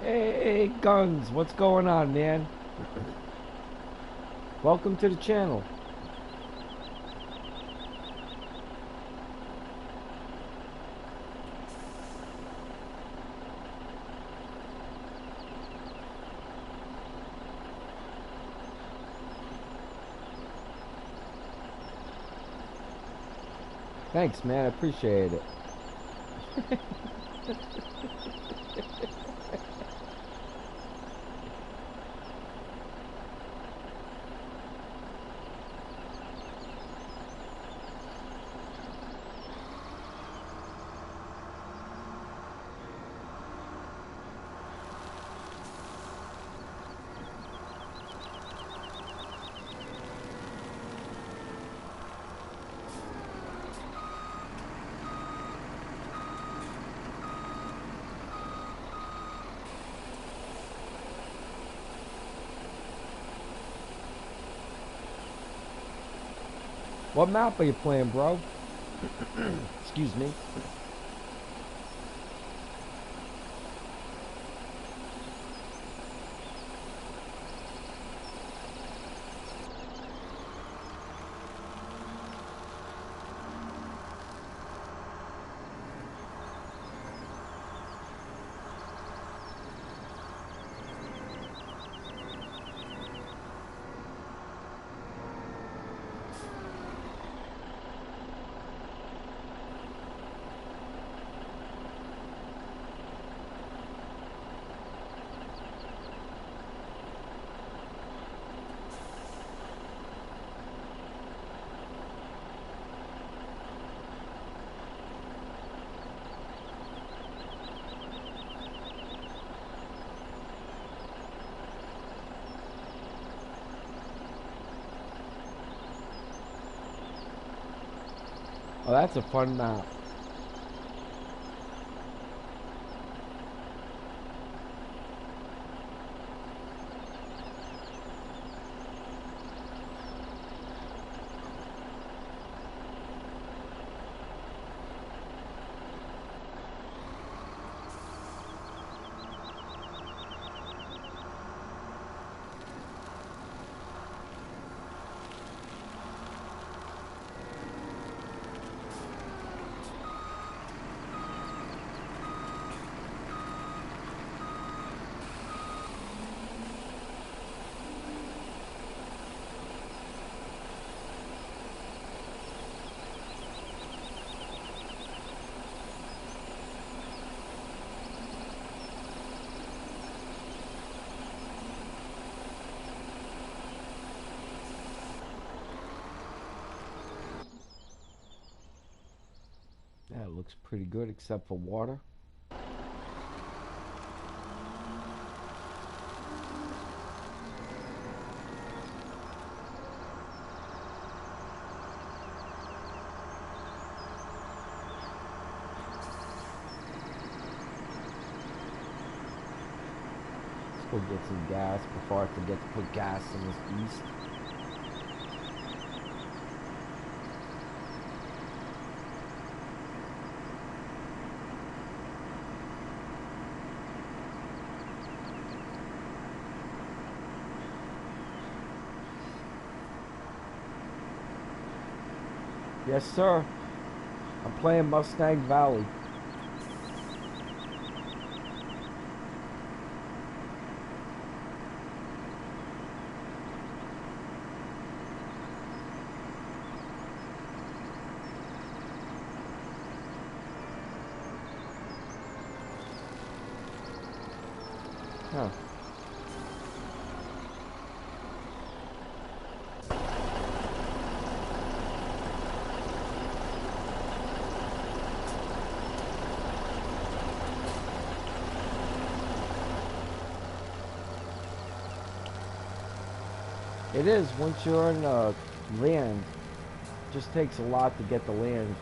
Hey, Guns, what's going on, man? Welcome to the channel. Thanks, man. I appreciate it. What map are you playing, bro? Excuse me. Oh, that's a fun map. That looks pretty good, except for water. Let's go get some gas before I forget to put gas in this beast. Yes, sir. I'm playing Mustang Valley. Huh. It is, once you're in land, it just takes a lot to get the land.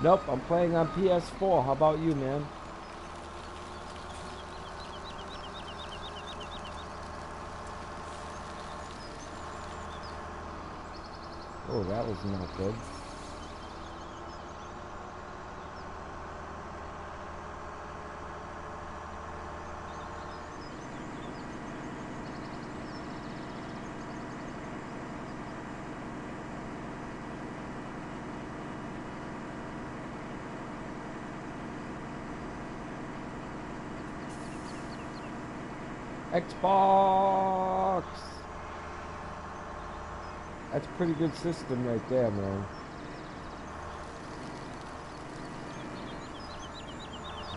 Nope, I'm playing on PS4. How about you, man? Oh, that was not good. Xbox! That's a pretty good system right there, man.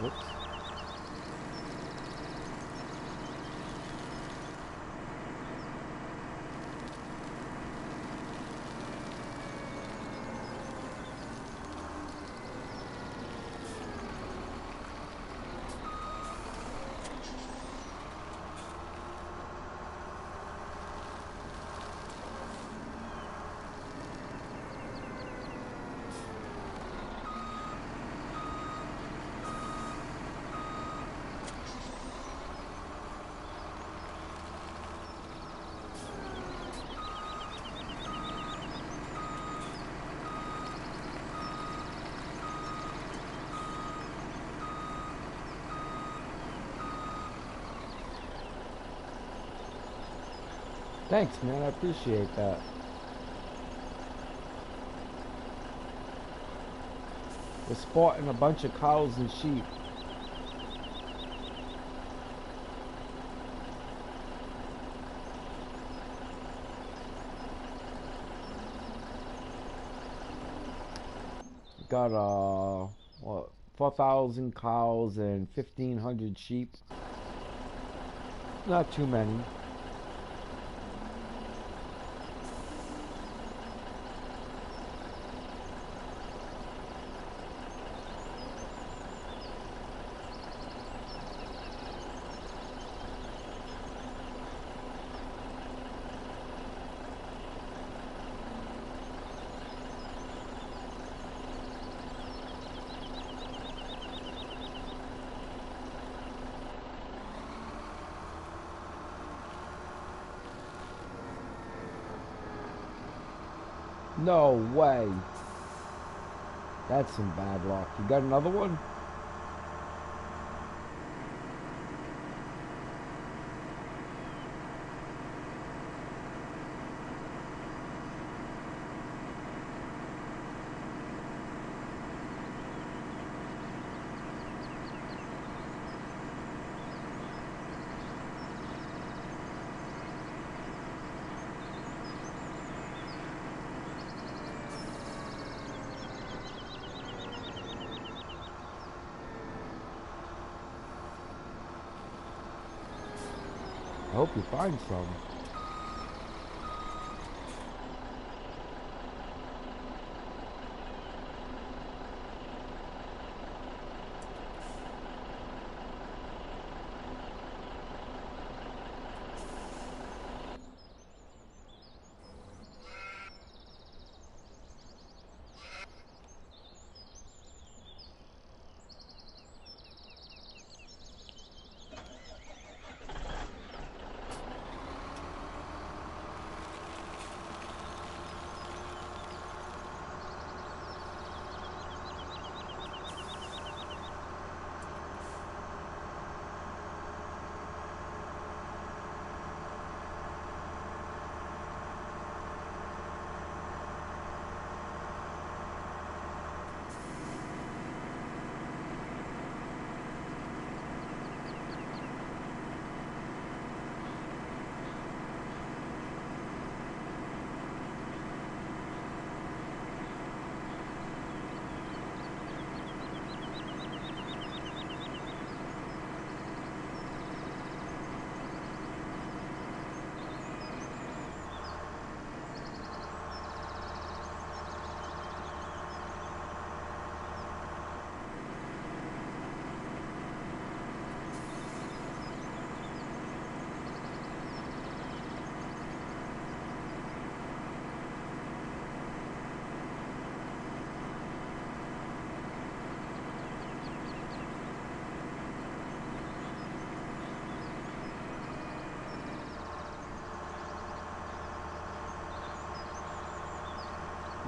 Whoops. Thanks, man. I appreciate that. We're sporting a bunch of cows and sheep. Got what, 4,000 cows and 1,500 sheep. Not too many. No way. That's some bad luck. You got another one? I hope you find some.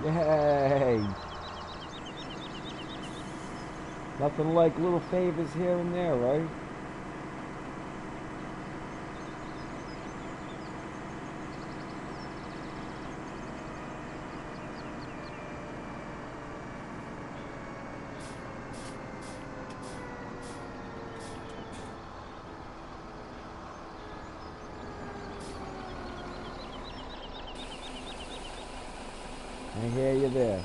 Yay! Nothing like little favors here and there, right? I hear you there.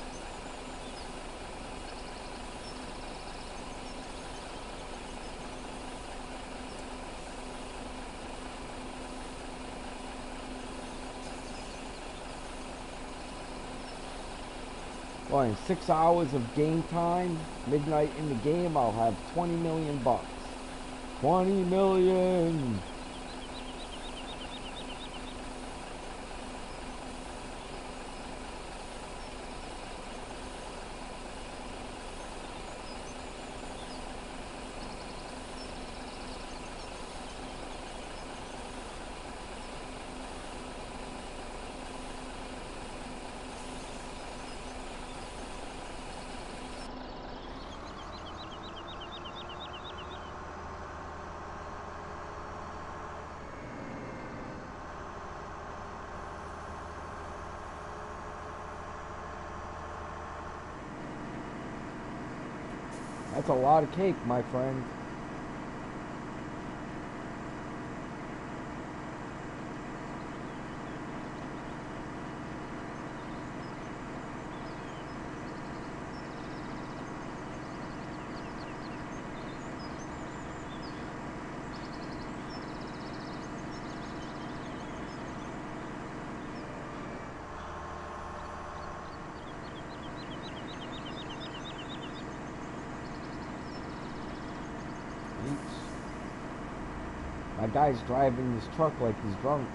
Well, in 6 hours of game time, midnight in the game, I'll have 20 million bucks. 20 million! That's a lot of cake, my friend. My guy's driving his truck like he's drunk.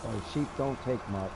Well, sheep don't take much.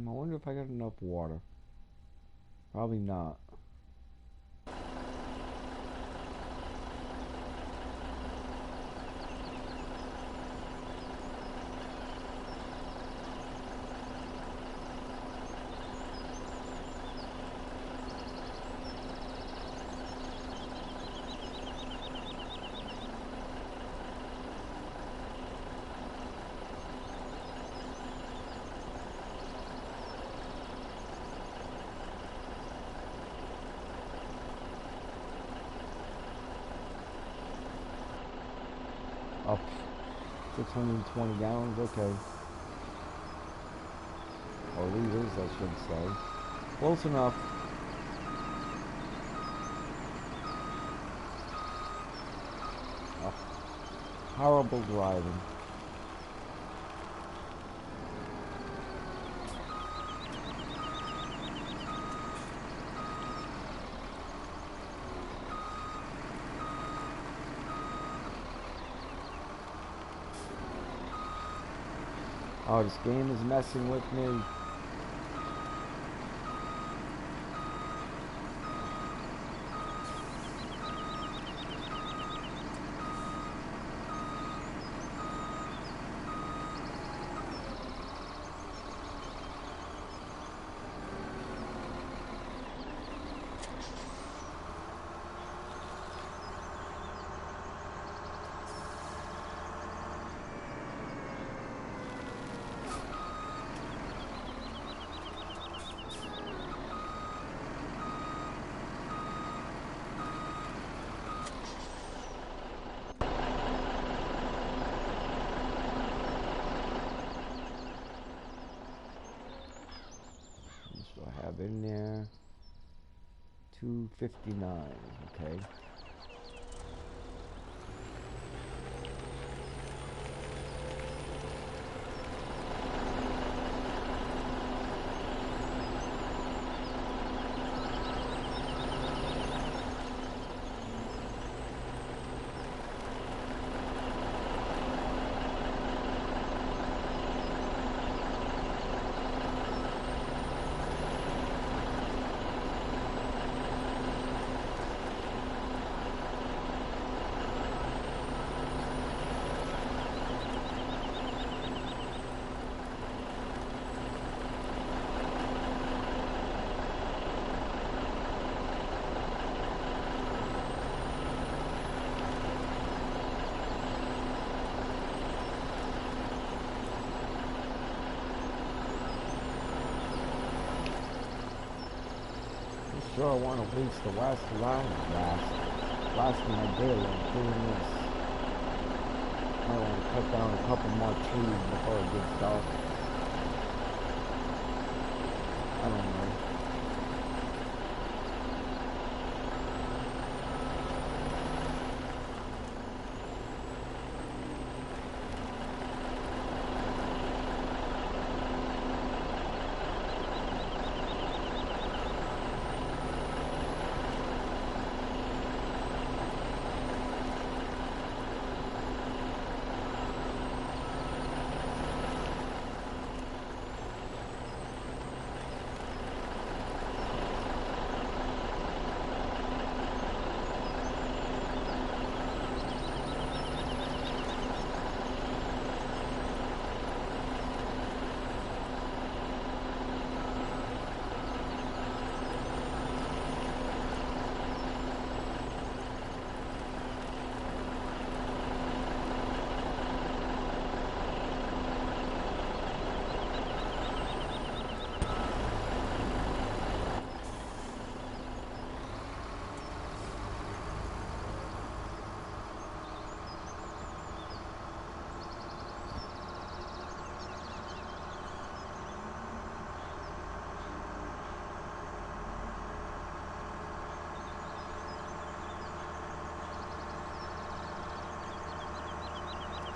I wonder if I got enough water. Probably not. Up 620 gallons, okay. Or liters, I should say. Close enough. Oh, horrible driving. Oh, this game is messing with me. I have in there 259, okay. Sure, I want to waste the last thing I did on doing this. I want to cut down a couple more trees before it gets dark. I don't know.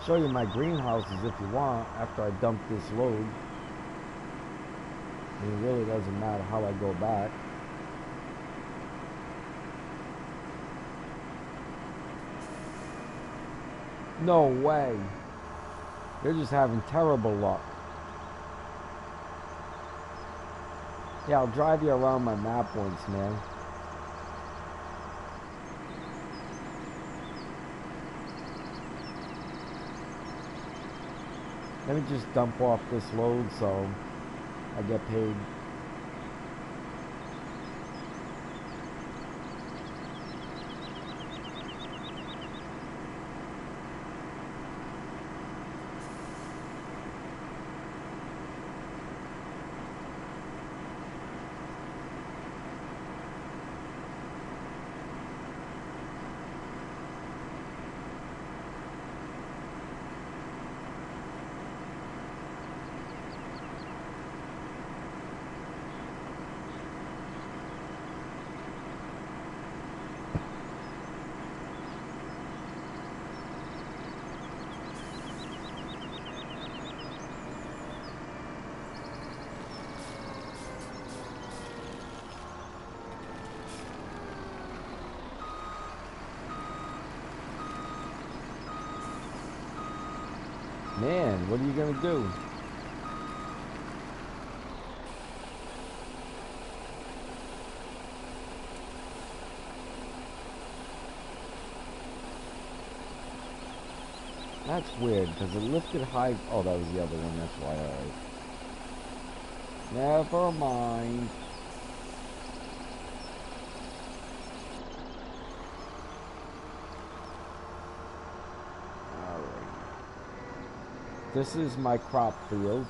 Show you my greenhouses if you want after I dump this load. It really doesn't matter how I go back. No way. They're just having terrible luck. Yeah, I'll drive you around my map once, man. Let me just dump off this load so I get paid. Man, what are you gonna do? That's weird, because it lifted high. Oh, that was the other one, that's why. Alright. Never mind. Alright. This is my crop field.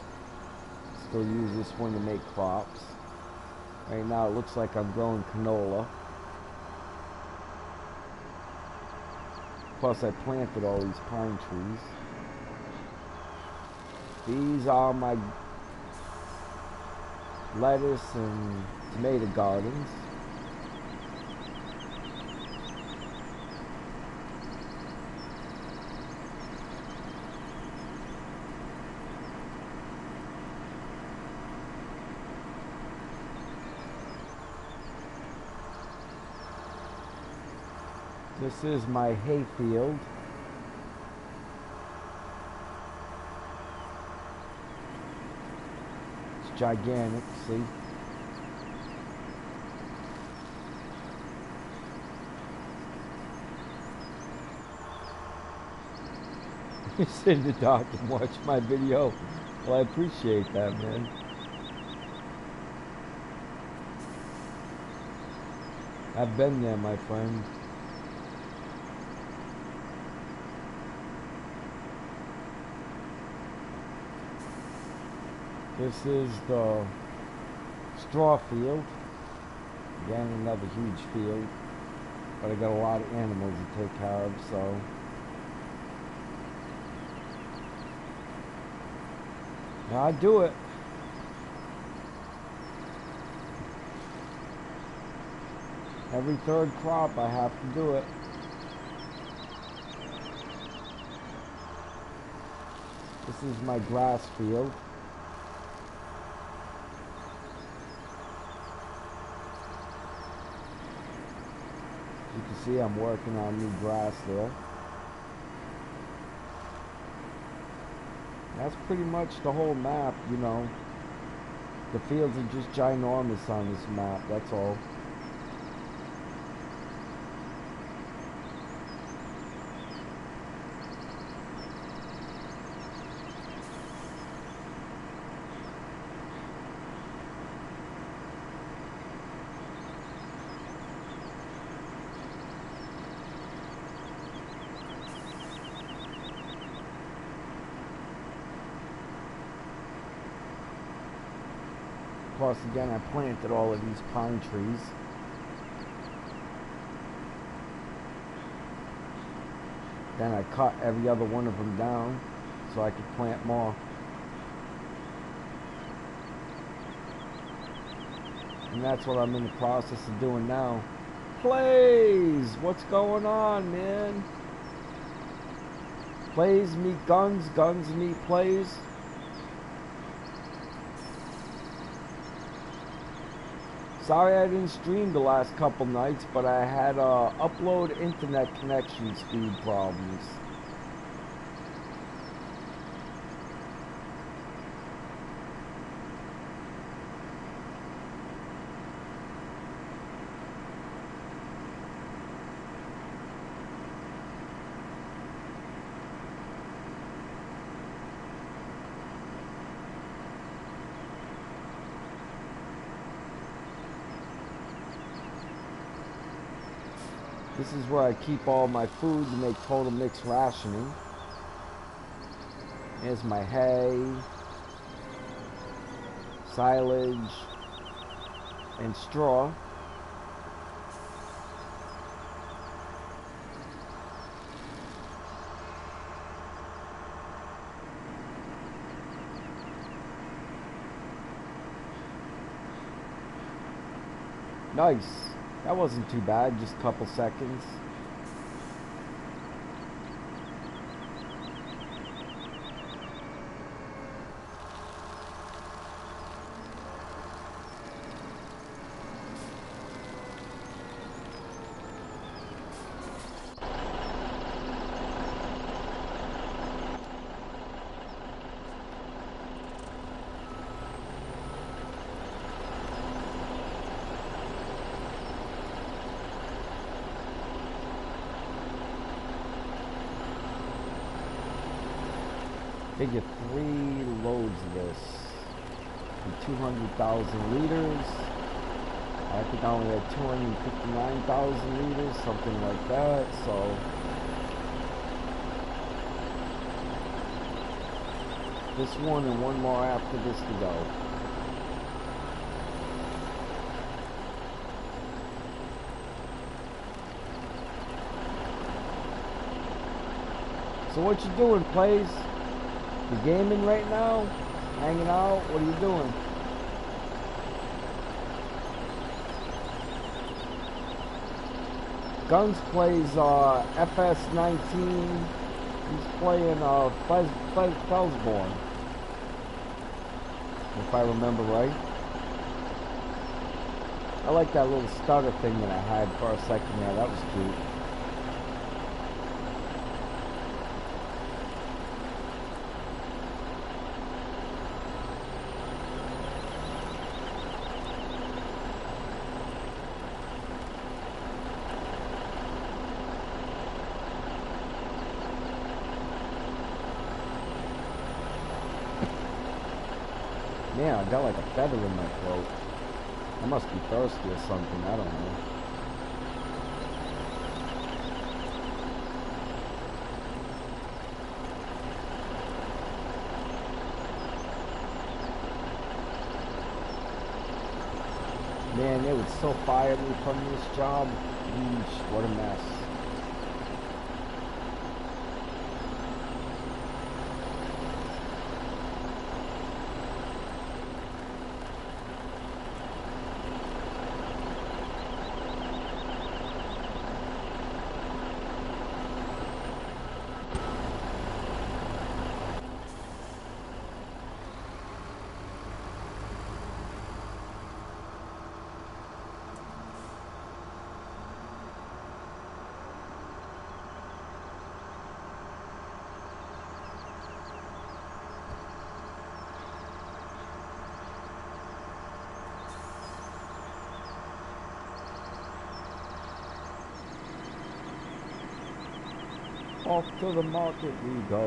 Still use this one to make crops. Right now it looks like I'm growing canola. Plus I planted all these pine trees. These are my lettuce and tomato gardens. This is my hay field. It's gigantic, see? You sit in the dark and watch my video. Well, I appreciate that, man. I've been there, my friend. This is the straw field. Again, another huge field. But I got a lot of animals to take care of, so. I do it. Every third crop I have to do it. This is my grass field. You can see I'm working on new grass there. That's pretty much the whole map, you know. The fields are just ginormous on this map, that's all. Plus, again, I planted all of these pine trees. Then I cut every other one of them down so I could plant more. And that's what I'm in the process of doing now. Plays! What's going on, man? Plays meet guns, guns meet plays. Sorry I didn't stream the last couple nights, but I had upload internet connection speed problems. This is where I keep all my food to make total mixed rationing. Here's my hay, silage, and straw. Nice. That wasn't too bad, just a couple seconds. Figure 3 loads of this. 200,000 liters. I think I only had 259,000 liters, something like that. So this one and one more after this to go. So what you doing, Plays? You gaming right now? Hanging out? What are you doing? Guns plays FS19. He's playing Felsborn, if I remember right. I like that little starter thing that I had for a second there. That was cute. Yeah, I got like a feather in my throat. I must be thirsty or something, I don't know. Man, they would so fire me from this job. Yeesh, what a mess. Off to the market we go.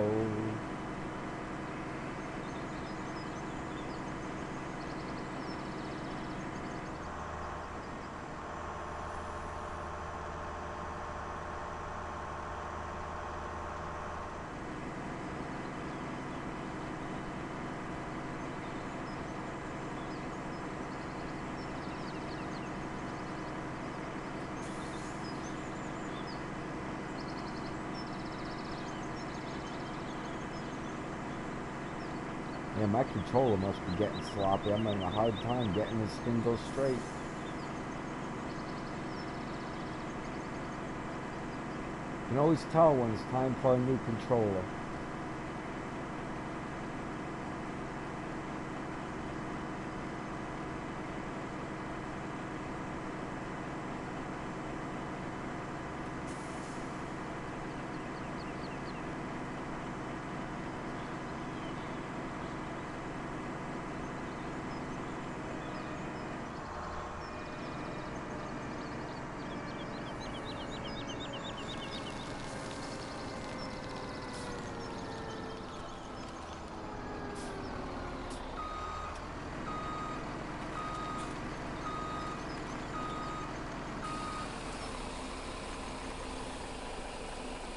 Yeah, my controller must be getting sloppy. I'm having a hard time getting this thing go straight. You can always tell when it's time for a new controller.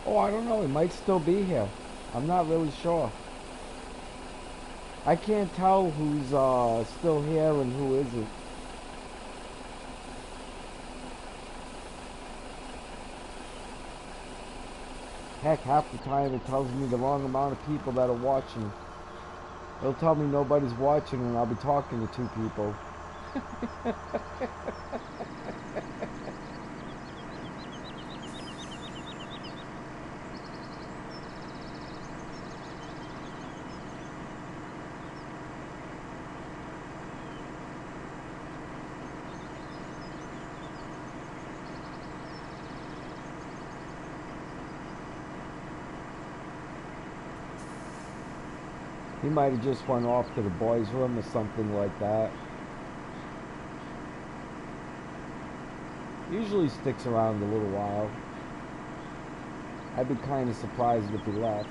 Oh, I don't know. He might still be here. I'm not really sure. I can't tell who's still here and who isn't. Heck, half the time it tells me the wrong amount of people that are watching. It'll tell me nobody's watching and I'll be talking to 2 people. He might have just went off to the boys' room or something like that. Usually sticks around a little while. I'd be kind of surprised if he left.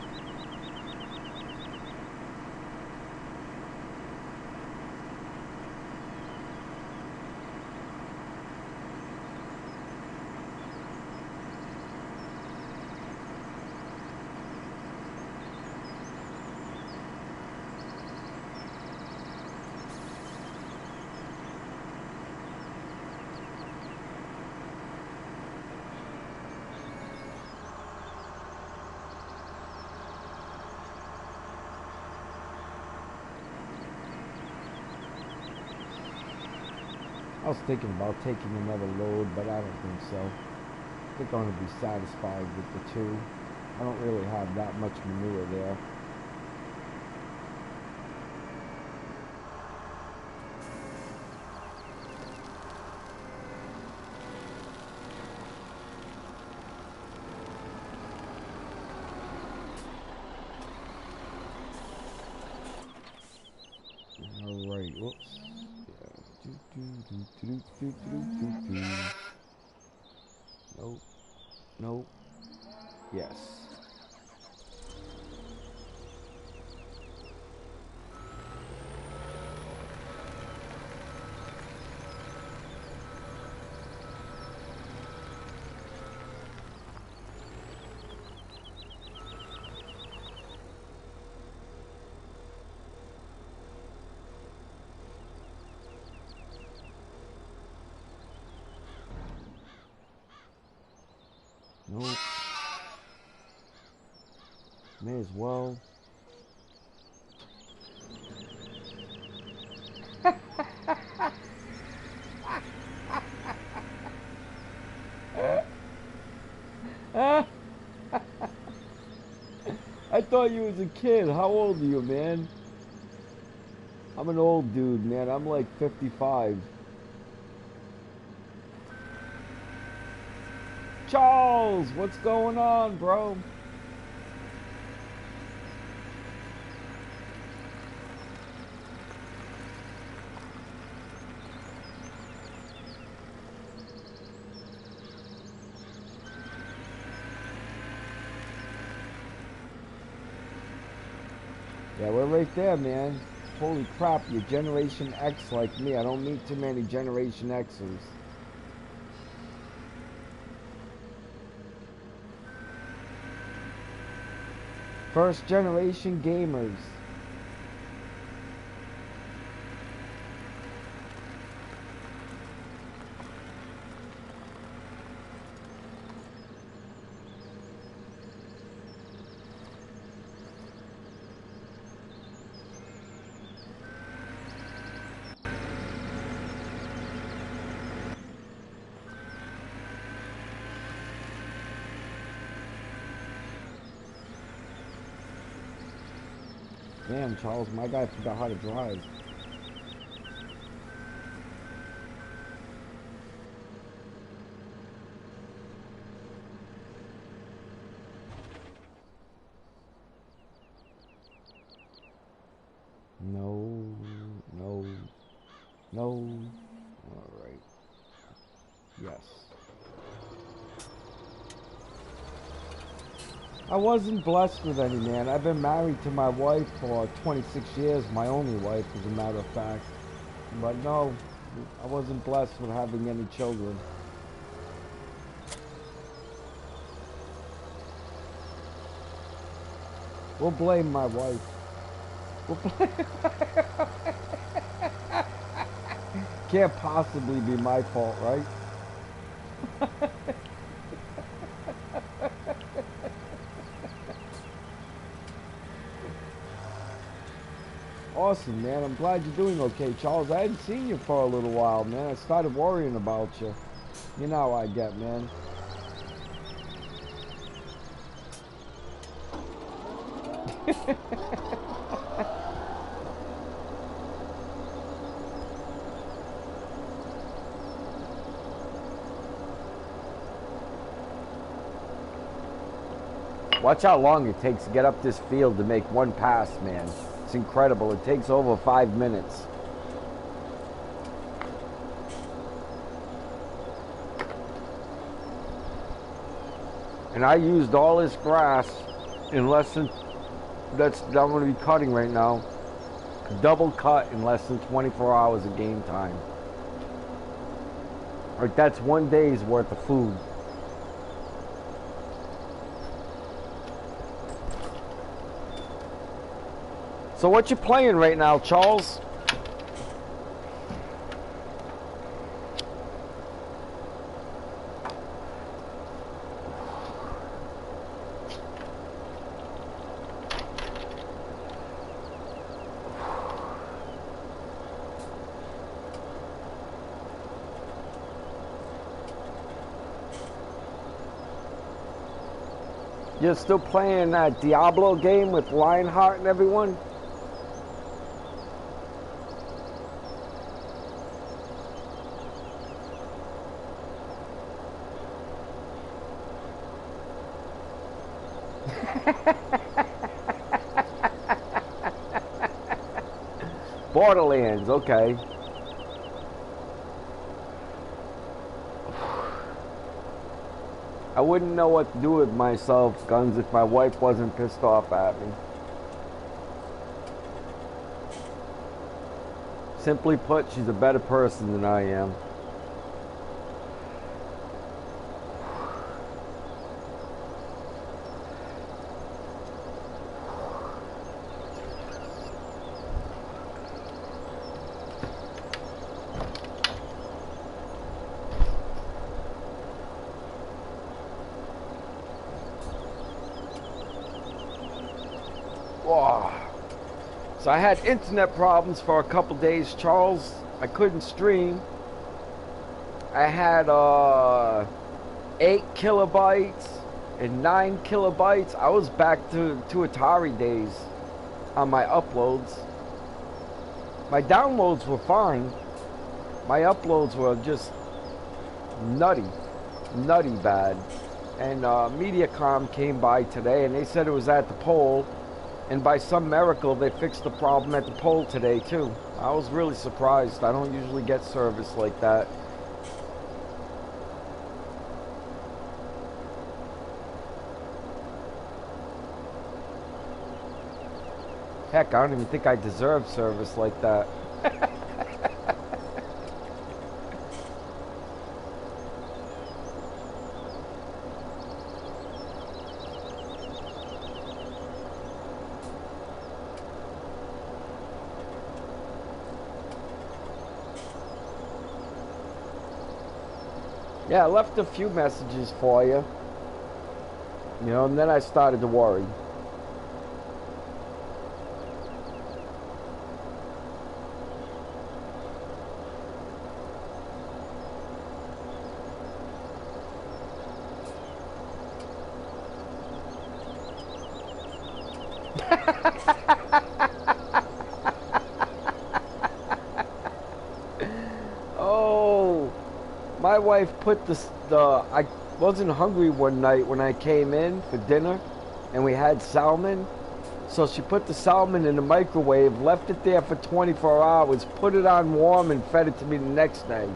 I was thinking about taking another load, but I don't think so. I think I'm going to be satisfied with the 2. I don't really have that much manure there. Alright, whoops. Yeah. Nope. Nope. Yes. Nope. May as well. I thought you was a kid. How old are you, man? I'm an old dude, man. I'm like 55. Charles, what's going on, bro? Yeah, we're right there, man. Holy crap, you're Generation X like me. I don't meet too many Generation Xers. First generation gamers. Damn, Charles, my guy forgot how to drive. No, no, no. Alright. Yes. I wasn't blessed with any, man. I've been married to my wife for 26 years, my only wife, as a matter of fact. But no, I wasn't blessed with having any children. We'll blame my wife. We'll blame Can't possibly be my fault, right? Awesome, man. I'm glad you're doing okay, Charles. I hadn't seen you for a little while, man. I started worrying about you. You know how I get, man. Watch how long it takes to get up this field to make one pass, man. It's incredible. It takes over 5 minutes. And I used all this grass in less than, that's I'm going to be cutting right now. Double cut in less than 24 hours of game time. Like, that's 1 day's worth of food. So what you playing right now, Charles? You're still playing that Diablo game with Lionheart and everyone? Borderlands, okay. I wouldn't know what to do with myself, Guns, if my wife wasn't pissed off at me. Simply put, she's a better person than I am. So I had internet problems for a couple days, Charles. I couldn't stream. I had 8 kilobytes and 9 kilobytes. I was back to Atari days on my uploads. My downloads were fine. My uploads were just nutty bad. And Mediacom came by today and they said it was at the pole. And by some miracle, they fixed the problem at the pole today, too. I was really surprised. I don't usually get service like that. Heck, I don't even think I deserve service like that. Yeah, I left a few messages for you. You know, and then I started to worry. Oh, my wife put I wasn't hungry one night when I came in for dinner and we had salmon. So she put the salmon in the microwave, left it there for 24 hours, put it on warm and fed it to me the next day.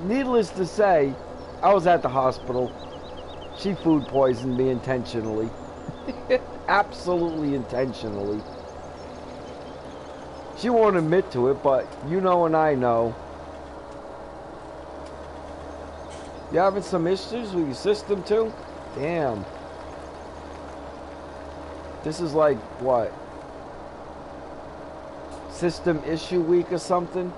Needless to say, I was at the hospital. She food poisoned me intentionally. Absolutely intentionally. She won't admit to it, but you know and I know. You having some issues with your system too? Damn. This is like, what? System issue week or something?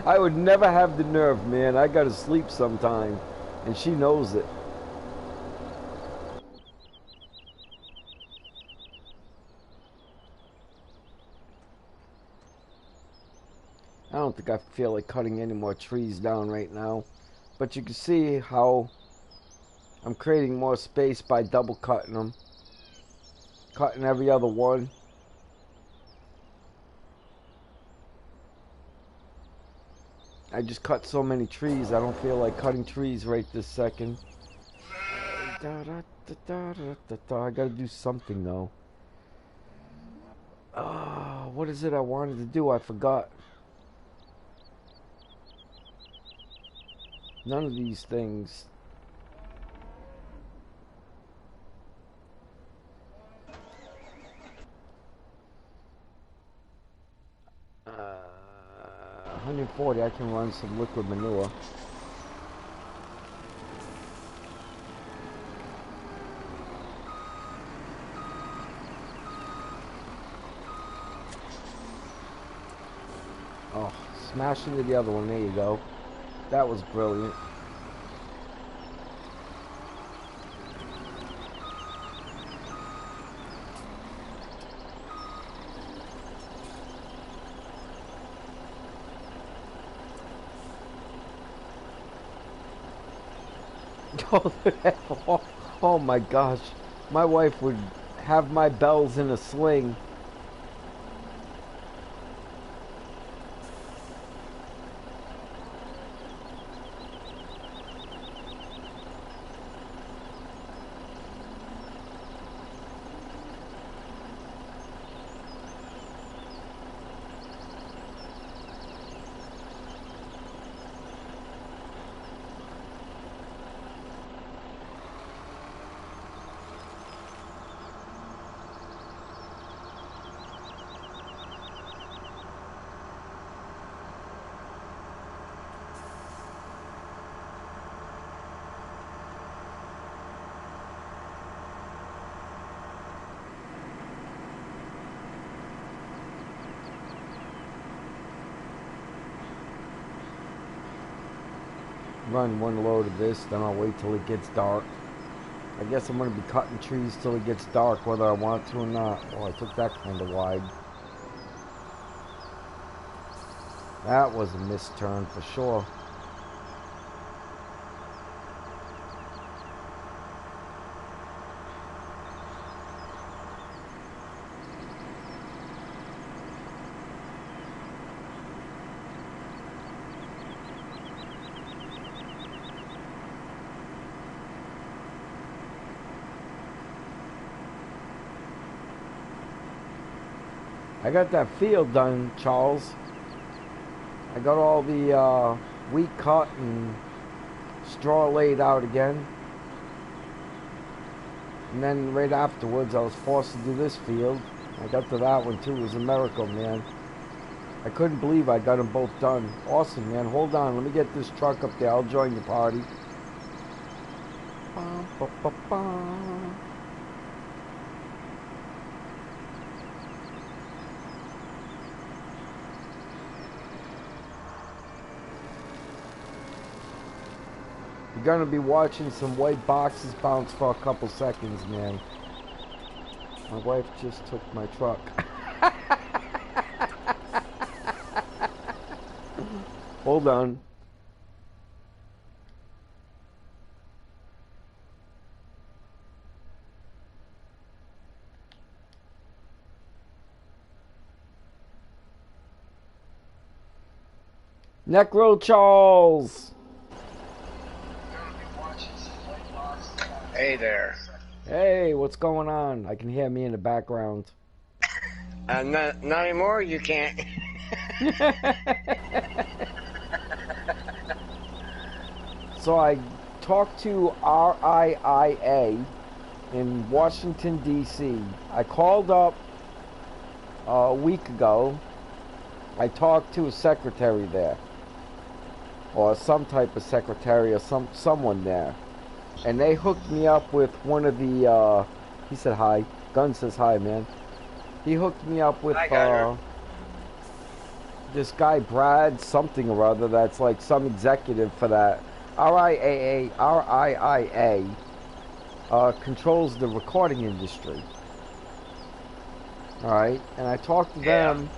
I would never have the nerve, man. I gotta sleep sometime. And she knows it. I don't think I feel like cutting any more trees down right now. But you can see how I'm creating more space by double cutting them. Cutting every other one. I just cut so many trees, I don't feel like cutting trees right this second. I gotta do something though. What is it I wanted to do? I forgot. None of these things. Uh, 140, I can run some liquid manure. Oh, smash into the other one. There you go. That was brilliant. told her that. Oh my gosh. My wife would have my bells in a sling. Run one load of this, then I'll wait till it gets dark. I guess I'm going to be cutting trees till it gets dark, whether I want to or not. Oh, I took that kind of wide. That was a missed turn for sure. I got that field done, Charles. I got all the wheat cut and straw laid out again. And then right afterwards, I was forced to do this field. I got to that one too. It was a miracle, man. I couldn't believe I got them both done. Awesome, man. Hold on. Let me get this truck up there. I'll join your party. Ba, ba, ba, ba. You're gonna be watching some white boxes bounce for a couple seconds, man. My wife just took my truck. Hold on. Necro Charles! Hey there. Hey, what's going on? I can hear me in the background. Not anymore, you can't. So I talked to RIIA in Washington, D.C. I called up a week ago. I talked to a secretary there, or some type of secretary, or someone there. And they hooked me up with one of the, he said hi. Gunn says hi, man. He hooked me up with this guy, Brad something or other, that's like some executive for that. RIIA controls the recording industry. Alright, and I talked to them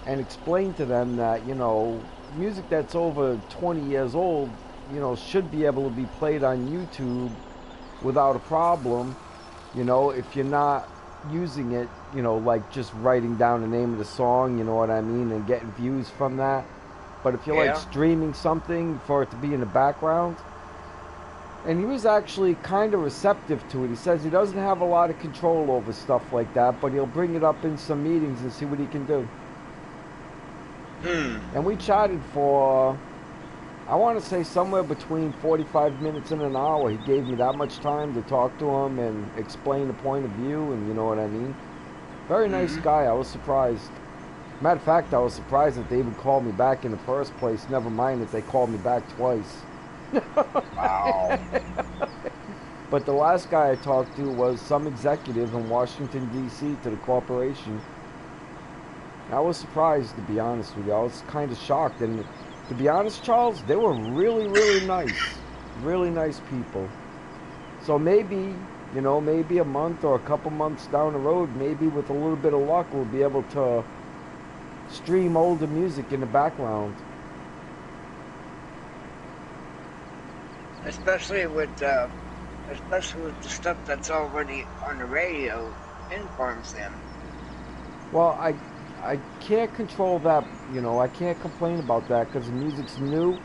and explained to them that, you know, music that's over 20 years old, you know, should be able to be played on YouTube without a problem, you know, if you're not using it, you know, like just writing down the name of the song, you know what I mean, and getting views from that. But if you're like streaming something for it to be in the background, and he was actually kind of receptive to it. He says he doesn't have a lot of control over stuff like that, but he'll bring it up in some meetings and see what he can do. And we chatted for, I want to say somewhere between 45 minutes and an hour. He gave me that much time to talk to him and explain the point of view, and you know what I mean. Very nice guy. I was surprised. Matter of fact, I was surprised that they even called me back in the first place. Never mind that they called me back twice. Wow. But the last guy I talked to was some executive in Washington, D.C. to the corporation. I was surprised, to be honest with you. I was kind of shocked. And to be honest, Charles, they were really, really nice. Really nice people. So maybe, you know, maybe a month or a couple months down the road, maybe with a little bit of luck, we'll be able to stream older music in the background. especially with the stuff that's already on the radio informs them. Well, I can't control that, you know, I can't complain about that because the music's new.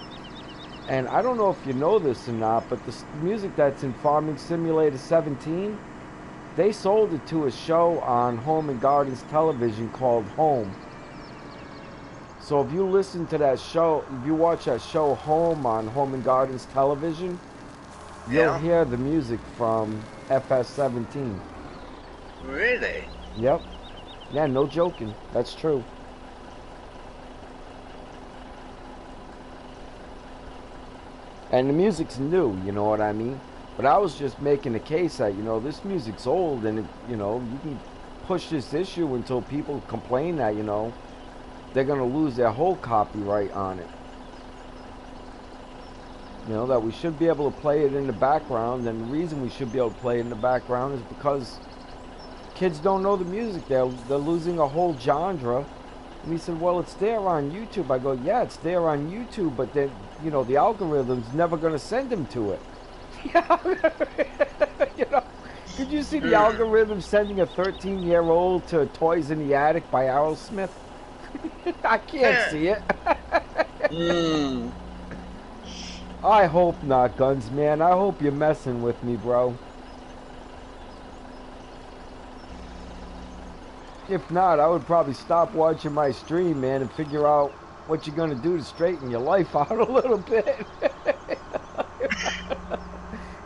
And I don't know if you know this or not, but the music that's in Farming Simulator 17, they sold it to a show on Home and Gardens television called Home. So if you listen to that show, if you watch that show Home on Home and Gardens television, you'll Yeah. hear the music from FS17. Really? Yep. Yeah, no joking. That's true. And the music's new, you know what I mean? But I was just making a case that, you know, this music's old and, you know, you can push this issue until people complain that, you know, they're going to lose their whole copyright on it. You know, that we should be able to play it in the background, and the reason we should be able to play it in the background is because kids don't know the music. They're losing a whole genre. And he said, well, it's there on YouTube. I go, yeah, it's there on YouTube, but then, you know, the algorithm's never going to send them to it. You know, could you see the algorithm sending a 13-year-old to Toys in the Attic by Aerosmith? I can't see it. I hope not, Guns, man. I hope you're messing with me, bro. If not, I would probably stop watching my stream, man, and figure out what you're going to do to straighten your life out a little bit.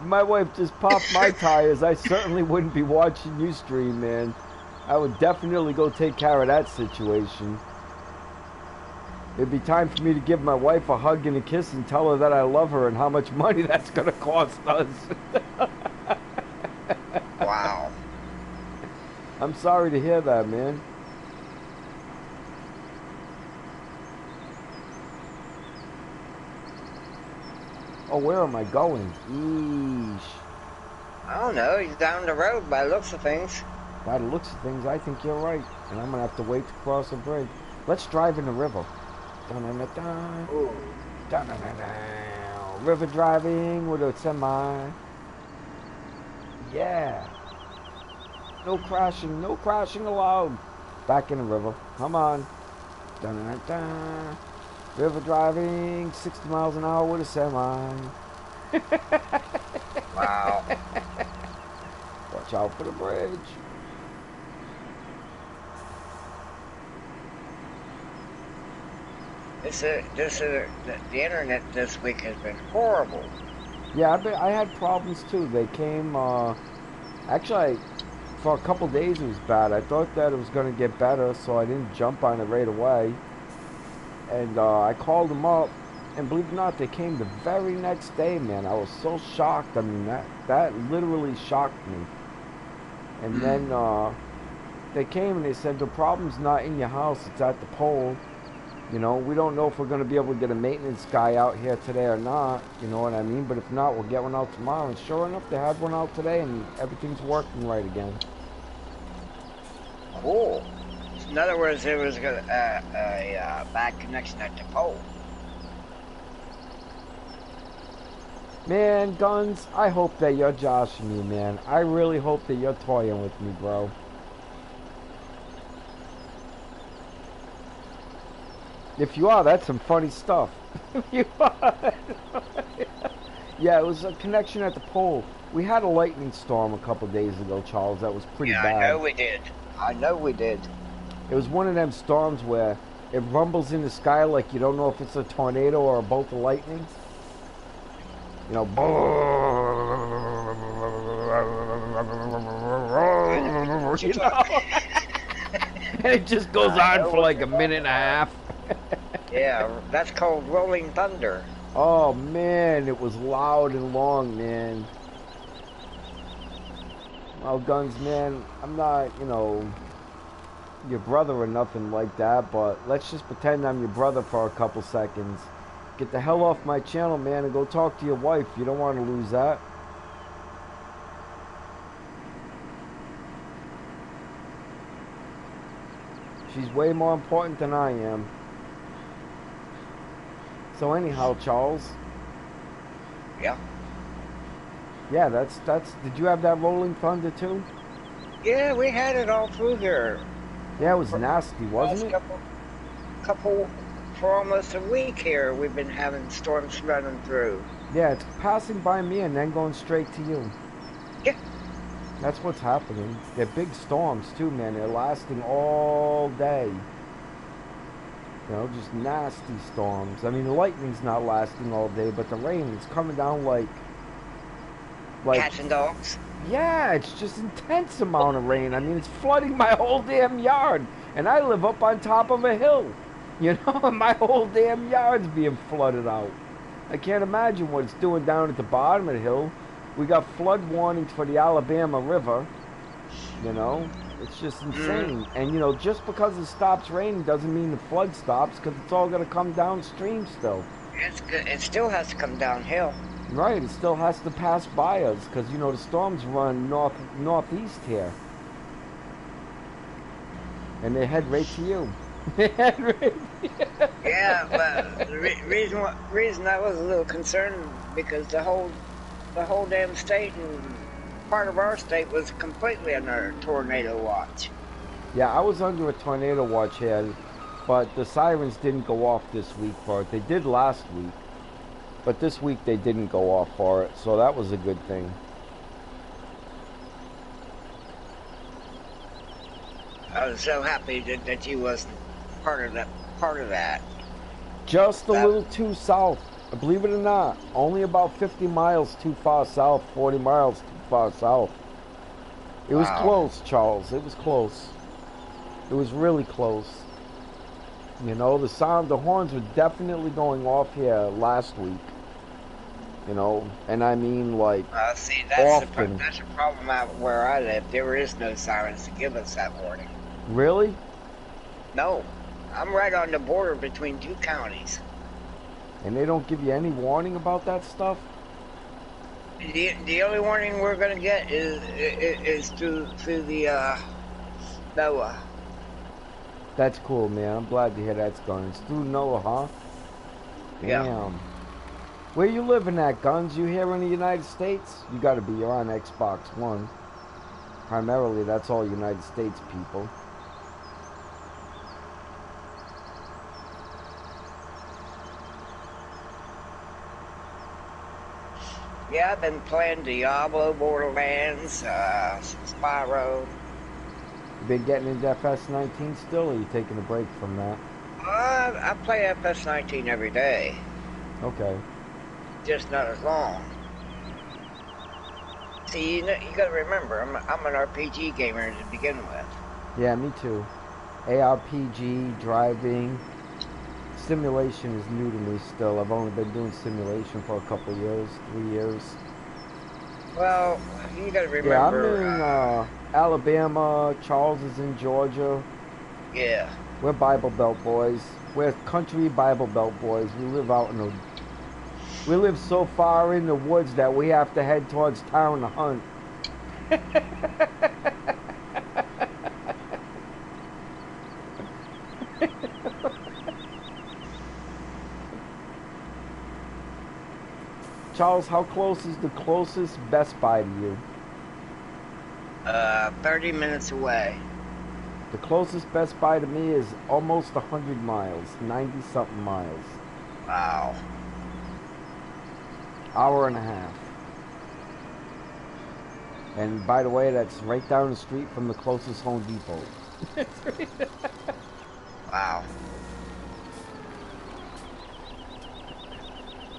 My wife just popped my tires. I certainly wouldn't be watching you stream, man. I would definitely go take care of that situation. It'd be time for me to give my wife a hug and a kiss and tell her that I love her and how much money that's going to cost us. Wow. I'm sorry to hear that, man. Oh, where am I going? Eesh. I don't know. He's down the road by the looks of things. By the looks of things, I think you're right. And I'm going to have to wait to cross a bridge. Let's drive in the river. Dun-dun-dun-dun. Ooh. Dun-dun-dun-dun. River driving with a semi. Yeah. No crashing allowed. Back in the river. Come on. Dun-dun-dun-dun. River driving, 60 miles an hour with a semi. Wow. Watch out for the bridge. The internet this week has been horrible. Yeah, I had problems too. They came, actually, for a couple days it was bad. I thought that it was going to get better, so I didn't jump on it right away. And I called them up, and believe it or not, they came the very next day, man. I was so shocked. I mean, that literally shocked me. And then they came and they said, the problem's not in your house, it's at the pole. You know, we don't know if we're going to be able to get a maintenance guy out here today or not, you know what I mean? But if not, we'll get one out tomorrow. And sure enough, they had one out today, and everything's working right again. Cool. In other words, there was a bad connection at the pole. Man, Guns, I hope that you're joshing me, man. I really hope that you're toying with me, bro. If you are, that's some funny stuff. If you are. Yeah, it was a connection at the pole. We had a lightning storm a couple days ago, Charles. That was pretty bad. I know we did. I know we did. It was one of them storms where it rumbles in the sky like you don't know if it's a tornado or a bolt of lightning. You know, you know? And it just goes on for like a minute and a half. Yeah, that's called rolling thunder. Oh man, it was loud and long, man. Well, Guns, man, I'm not, you know, your brother or nothing like that, but let's just pretend I'm your brother for a couple seconds. Get the hell off my channel, man, and go talk to your wife. You don't want to lose that. She's way more important than I am. So anyhow, Charles. Yeah. Yeah, that's. Did you have that rolling thunder too? Yeah, we had it all through here. Yeah, it was For nasty, the wasn't last it? couple, for almost a week here, we've been having storms running through. Yeah, it's passing by me and then going straight to you. Yeah, That's what's happening. They're big storms too, man. They're lasting all day. You know, just nasty storms. I mean, the lightning's not lasting all day, but the rain is coming down like, cats and dogs. yeah, it's just intense amount of rain. I mean, it's flooding my whole damn yard, and I live up on top of a hill. You know, and my whole damn yard's being flooded out. I can't imagine what it's doing down at the bottom of the hill. We got flood warnings for the Alabama River. You know, it's just insane. And you know, just because it stops raining doesn't mean the flood stops, because it's all going to come downstream still. It's good. It still has to come downhill. Right, it still has to pass by us, because you know the storms run northeast here, and they head right to you. They head right. Yeah, but the reason I was a little concerned because the whole damn state and part of our state was completely under tornado watch. Yeah, I was under a tornado watch here, but the sirens didn't go off this week for it. They did last week, but this week they didn't go off for it, so that was a good thing. I was so happy that you wasn't part of that. Just a little too south, believe it or not. Only about 50 miles too far south, 40 miles too far south. It was close, Charles. It was close. It was really close. You know, the horns were definitely going off here last week. You know, and I mean like See, often. that's a problem out where I live. There is no sirens to give us that warning. Really? No, I'm right on the border between two counties. And they don't give you any warning about that stuff? The only warning we're gonna get is through the NOAA. That's cool, man. I'm glad to hear that's going. It's through Noah, huh? Damn. Yeah. Where you living at, Guns? You here in the United States? You gotta be. You're on Xbox One. Primarily, that's all United States people. Yeah, I've been playing Diablo, Borderlands, Spyro. You been getting into FS19 still, or you taking a break from that? I play FS19 every day, Okay. just not as long. See, you gotta remember, I'm an RPG gamer to begin with. Yeah, me too. ARPG, driving, simulation is new to me still. I've only been doing simulation for a couple years, 3 years. Well, you gotta remember. Yeah, I'm in Alabama. Charles is in Georgia. Yeah. We're Bible Belt boys. We're country Bible Belt boys. We live out in the. We live so far in the woods that we have to head towards town to hunt. Charles, how close is the closest Best Buy to you? 30 minutes away. The closest Best Buy to me is almost 100 miles, 90-something miles. Wow. Hour and a half. And by the way, that's right down the street from the closest Home Depot. Wow.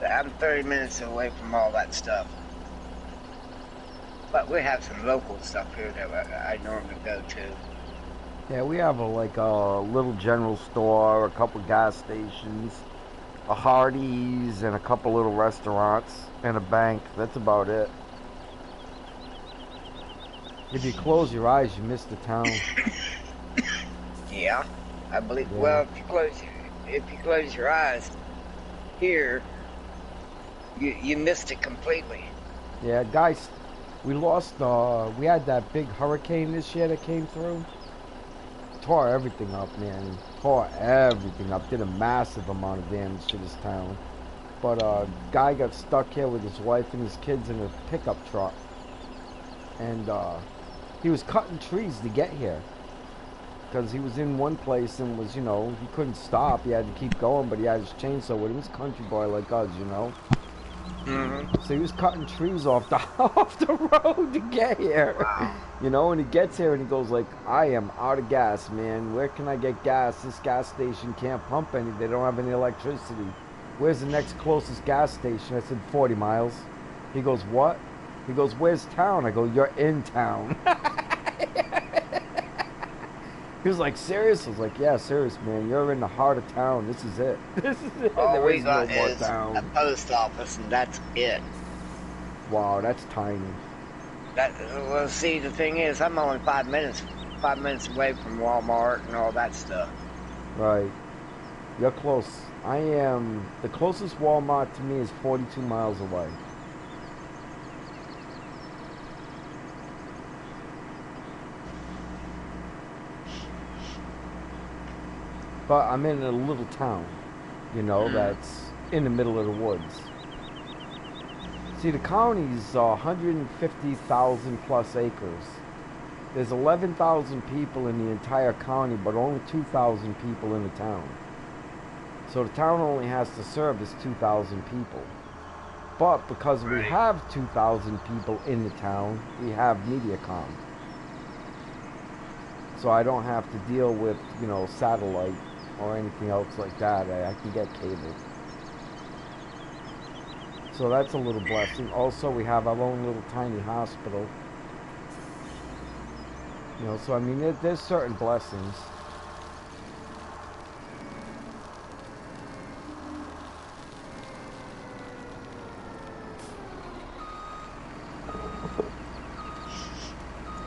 I'm 30 minutes away from all that stuff. But we have some local stuff here that I normally go to. Yeah, we have a little general store, a couple gas stations, a Hardee's, and a couple little restaurants, and a bank. That's about it. If you close your eyes, you miss the town. Yeah, I believe. Yeah. Well, if you close your eyes here, you missed it completely. Yeah, guys, we lost. We had that big hurricane this year that came through. Tore everything up, man. Tore everything up. Did a massive amount of damage to this town. But a guy got stuck here with his wife and his kids in a pickup truck. And he was cutting trees to get here. Because he was in one place and was, you know, he couldn't stop. He had to keep going, but he had his chainsaw with him. He was a country boy like us, you know. So he was cutting trees off the off the road to get here. Wow. You know, and he gets here and he goes like, I am out of gas, man. Where can I get gas? This gas station can't pump any. They don't have any electricity. Where's the next closest gas station? I said 40 miles. He goes, what? He goes, where's town? I go, you're in town. He was like, serious? I was like, yeah, serious, man. You're in the heart of town. This is it. This is it. All There we is no got more is town. a post office, and that's it. Wow, that's tiny. Well, see, the thing is, I'm only 5 minutes away from Walmart and all that stuff. Right. You're close. I am. The closest Walmart to me is 42 miles away. But I'm in a little town, you know, that's in the middle of the woods. See, the county's 150,000 plus acres. There's 11,000 people in the entire county, but only 2,000 people in the town. So the town only has to service 2,000 people. But because we have 2,000 people in the town, we have MediaCom. So I don't have to deal with, you know, satellite or anything else like that. I can get cable. So that's a little blessing. Also, we have our own little tiny hospital. You know, so I mean, there's certain blessings.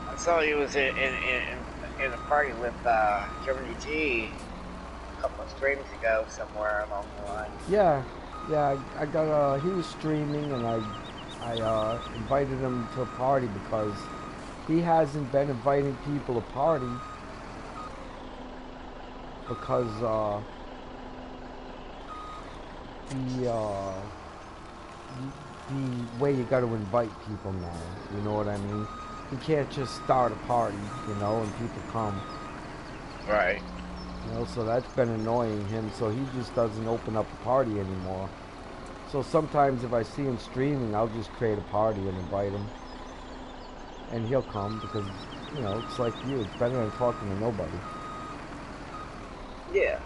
I saw you was in a party with Germany G a couple of streams ago, somewhere along the line. Yeah, I got he was streaming and I invited him to a party because he hasn't been inviting people to party because the way you got to invite people now, you know what I mean? You can't just start a party, you know, and people come. Right. You know, so that's been annoying him, so he just doesn't open up a party anymore. So sometimes if I see him streaming, I'll just create a party and invite him. And he'll come because, you know, it's like you, it's better than talking to nobody. Yeah.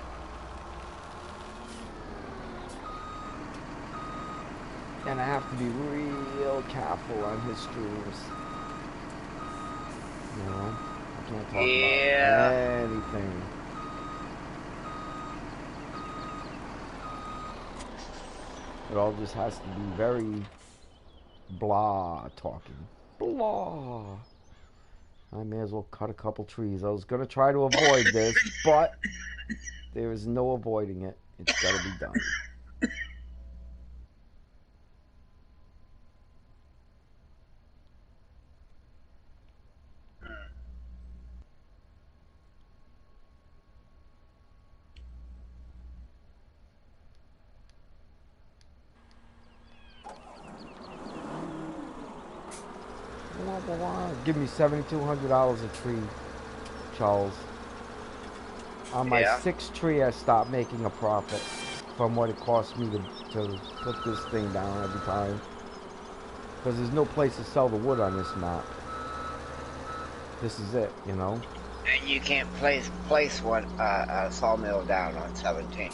And I have to be real careful on his streams. You know, I can't talk about anything. It all just has to be very blah talking. Blah. I may as well cut a couple trees. I was going to try to avoid this, but there is no avoiding it. It's got to be done. Give me $7,200 a tree, Charles. On my sixth tree, I stopped making a profit from what it cost me to put this thing down every time. Because there's no place to sell the wood on this map. This is it, you know. And you can't place one a sawmill down on 17.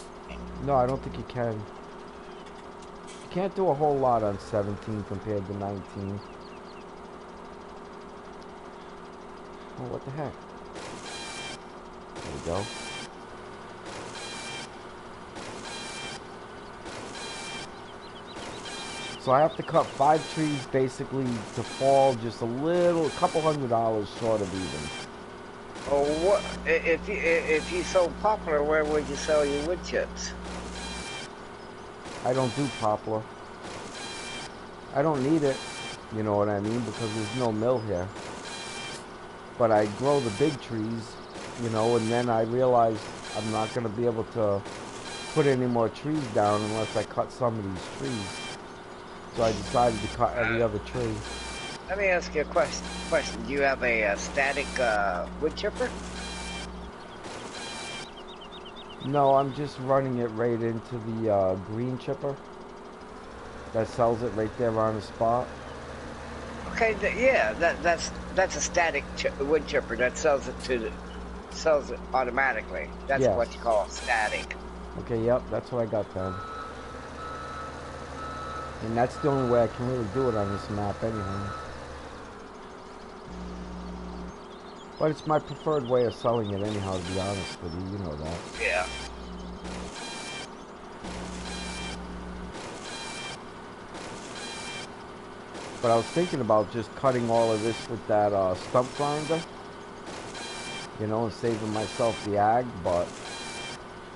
No, I don't think you can. You can't do a whole lot on 17 compared to 19. Oh, what the heck? There we go. So I have to cut 5 trees basically to fall just a couple $100 short of even. Oh, what if you so popular? Where would you sell your wood chips? I don't do poplar. I don't need it, you know what I mean, because there's no mill here. But I grow the big trees, you know, and then I realized I'm not going to be able to put any more trees down unless I cut some of these trees. So I decided to cut every other tree. Let me ask you a question. Do you have a static wood chipper? No, I'm just running it right into the green chipper that sells it right there on the spot. Okay, yeah, that's a static wood chipper that sells it automatically. That's Yes. what you call static. Okay, yep, that's what I got then. And that's the only way I can really do it on this map anyhow. But it's my preferred way of selling it anyhow, to be honest with you. You know that. Yeah. But I was thinking about just cutting all of this with that stump grinder. You know, and saving myself the ag, but...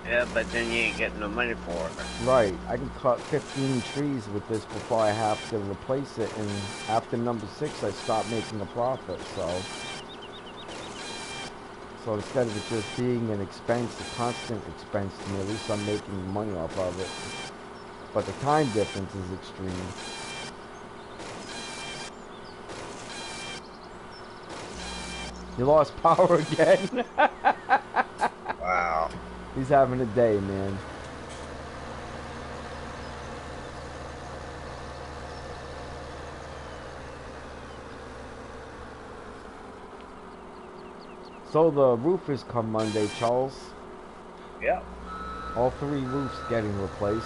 Yeah, but then you ain't getting no money for it. Right. I can cut 15 trees with this before I have to replace it, and after number 6 I stop making a profit, So instead of it just being an expense, a constant expense to me, at least I'm making money off of it. But the time difference is extreme. You lost power again? Wow. He's having a day, man. So the roofers come Monday, Charles. Yep. All 3 roofs getting replaced.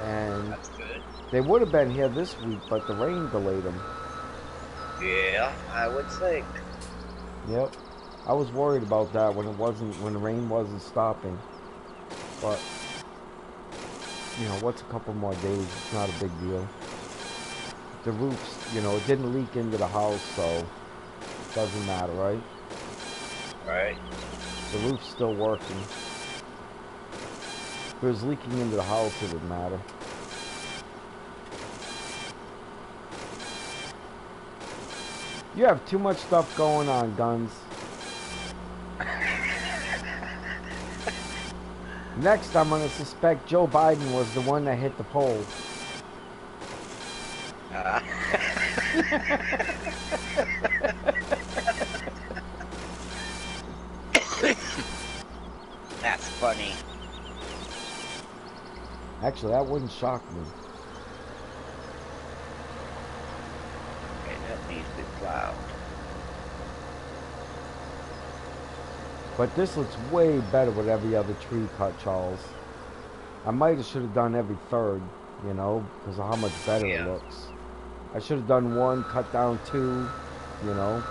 And That's good. they would have been here this week, but the rain delayed them. Yeah, I would think. Yep. I was worried about that when the rain wasn't stopping. But, you know, what's a couple more days? It's not a big deal. The roofs, you know, it didn't leak into the house, so it doesn't matter, right? Right. The roof's still working. If it was leaking into the house, it would matter. You have too much stuff going on, Guns. Next, I'm going to suspect Joe Biden was the one that hit the pole. That's funny. Actually, that wouldn't shock me. Okay, that needs to be plowed. But this looks way better with every other tree cut, Charles. I might have should have done every third, you know, because of how much better it looks. I should have done 1, cut down 2, you know.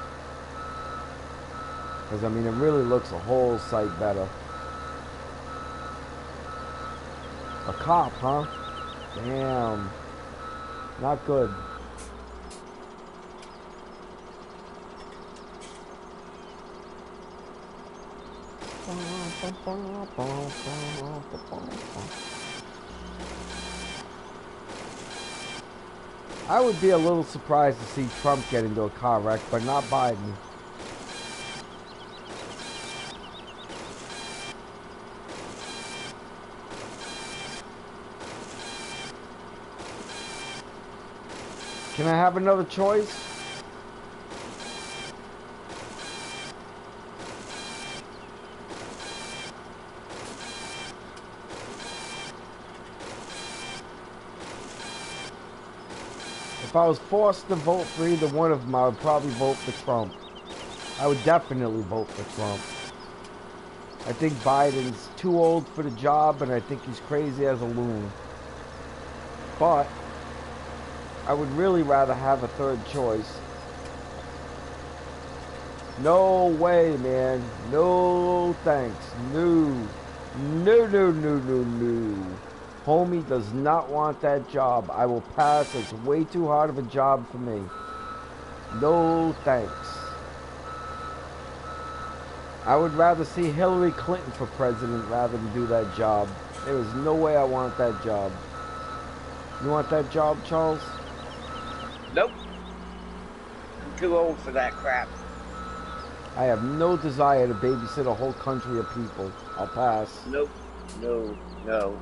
Because, I mean, it really looks a whole sight better. A cop, huh? Damn. Not good. I would be a little surprised to see Trump get into a car wreck, but not Biden. Can I have another choice? If I was forced to vote for either one of them, I would probably vote for Trump. I would definitely vote for Trump. I think Biden's too old for the job, and I think he's crazy as a loon. But I would really rather have a third choice. No way, man. No thanks. No. No, no, no, no, no. Homie does not want that job. I will pass. It's way too hard of a job for me. No thanks. I would rather see Hillary Clinton for president rather than do that job. There is no way I want that job. You want that job, Charles? Nope. I'm too old for that crap. I have no desire to babysit a whole country of people. I'll pass. Nope. No. No.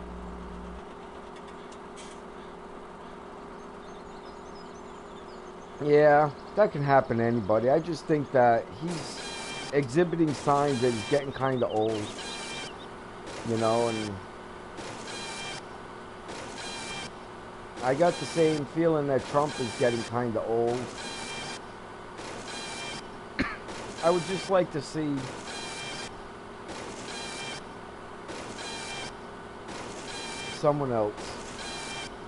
Yeah, that can happen to anybody. I just think that he's exhibiting signs that he's getting kind of old. You know, and I got the same feeling that Trump is getting kind of old. I would just like to see someone else.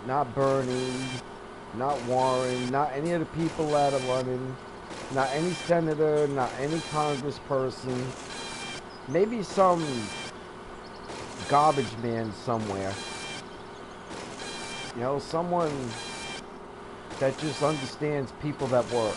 Not Bernie, not Warren, not any of the people that are running, not any senator, not any congressperson. Maybe some garbage man somewhere. You know, someone that just understands people that work.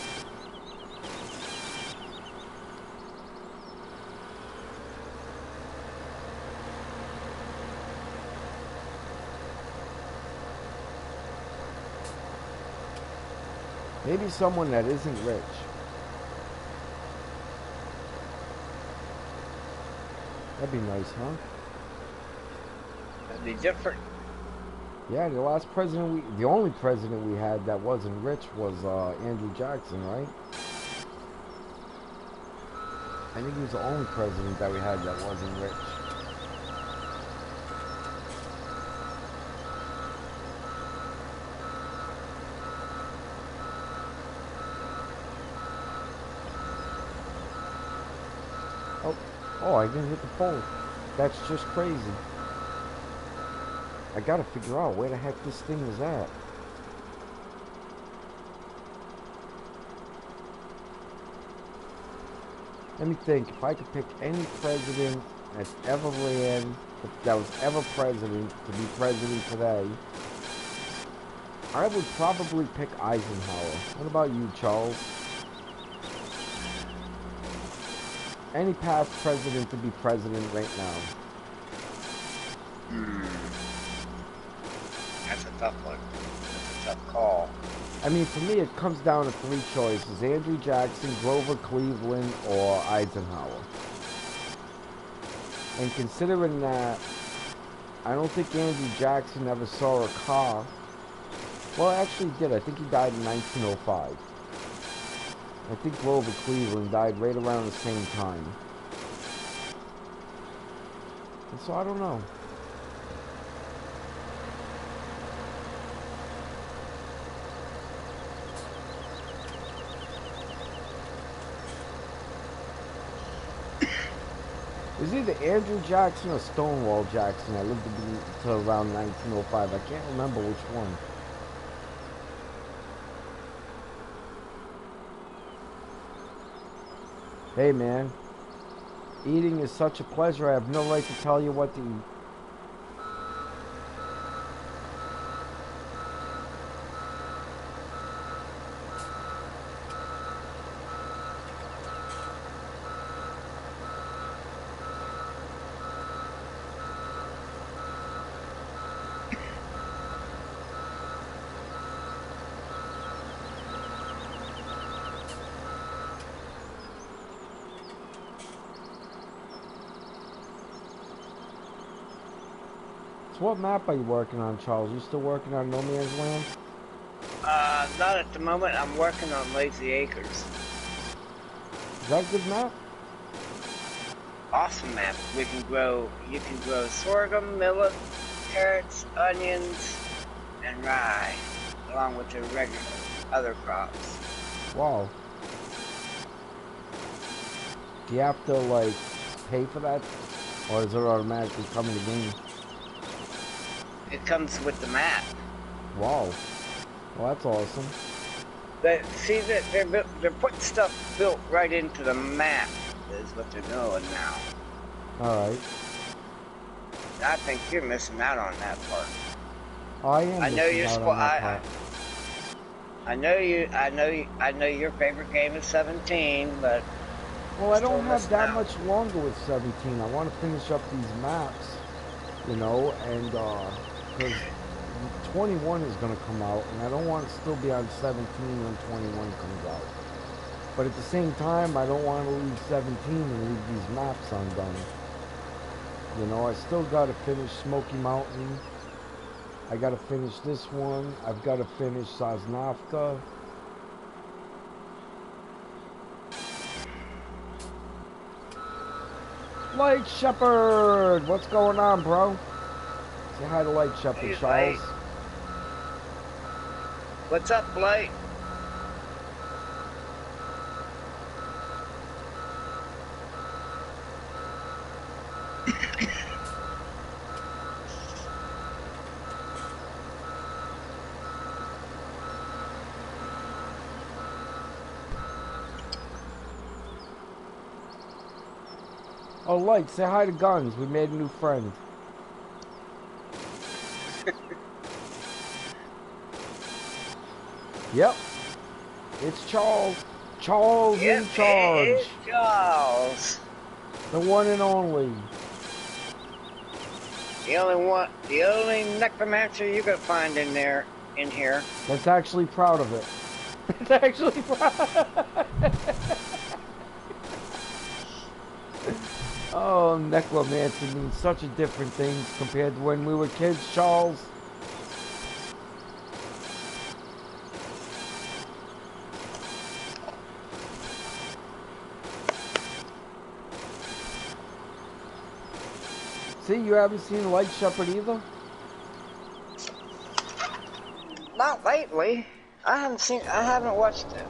Maybe someone that isn't rich. That'd be nice, huh? That'd be different. Yeah, the only president we had that wasn't rich was Andrew Jackson, right? I think he was the only president that we had that wasn't rich. Oh, I didn't hit the pole. That's just crazy. I gotta figure out where the heck this thing is at. Let me think. If I could pick any president that's ever ran, that was ever president, to be president today, I would probably pick Eisenhower. What about you, Charles? Any past president to be president right now? That's a tough one. That's a tough call. I mean, for me, it comes down to three choices: Andrew Jackson, Grover Cleveland, or Eisenhower. And considering that I don't think Andrew Jackson ever saw a car. Well, actually he did. I think he died in 1905. I think Grover Cleveland died right around the same time. And so I don't know. It was either Andrew Jackson or Stonewall Jackson. I lived until around 1905. I can't remember which one. Hey man, eating is such a pleasure. I have no right to tell you what to eat. What map are you working on, Charles? You still working on No Man's Land? Not at the moment. I'm working on Lazy Acres. Is that a good map? Awesome map. You can grow sorghum, millet, carrots, onions, and rye, along with the regular other crops. Wow. Do you have to, like, pay for that? Or is it automatically come in the game? It comes with the map. Wow. Well, that's awesome. They're putting stuff built right into the map, is what they're doing now. Alright. I think you're missing out on that part. I am. I know your favorite game is 17, but well, I don't have that much longer with 17. I want to finish up these maps, you know, and because 21 is going to come out, and I don't want to still be on 17 when 21 comes out. But at the same time, I don't want to leave 17 and leave these maps undone. You know, I still got to finish Smoky Mountain. I got to finish this one. I've got to finish Sosnovka. Light Shepherd! What's going on, bro? Say hi to Light Shepherd, Hey, Charles. Light. What's up, Light? Oh, Light, say hi to Guns. We made a new friend. Yep. It's Charles. Charles Yep, in charge. it's Charles. The one and only. The only necromancer you could find in here. That's actually proud of it. It's actually proud. Oh, necromancy means such a different things compared to when we were kids, Charles. See, you haven't seen Light Shepherd either? Not lately. I haven't watched it.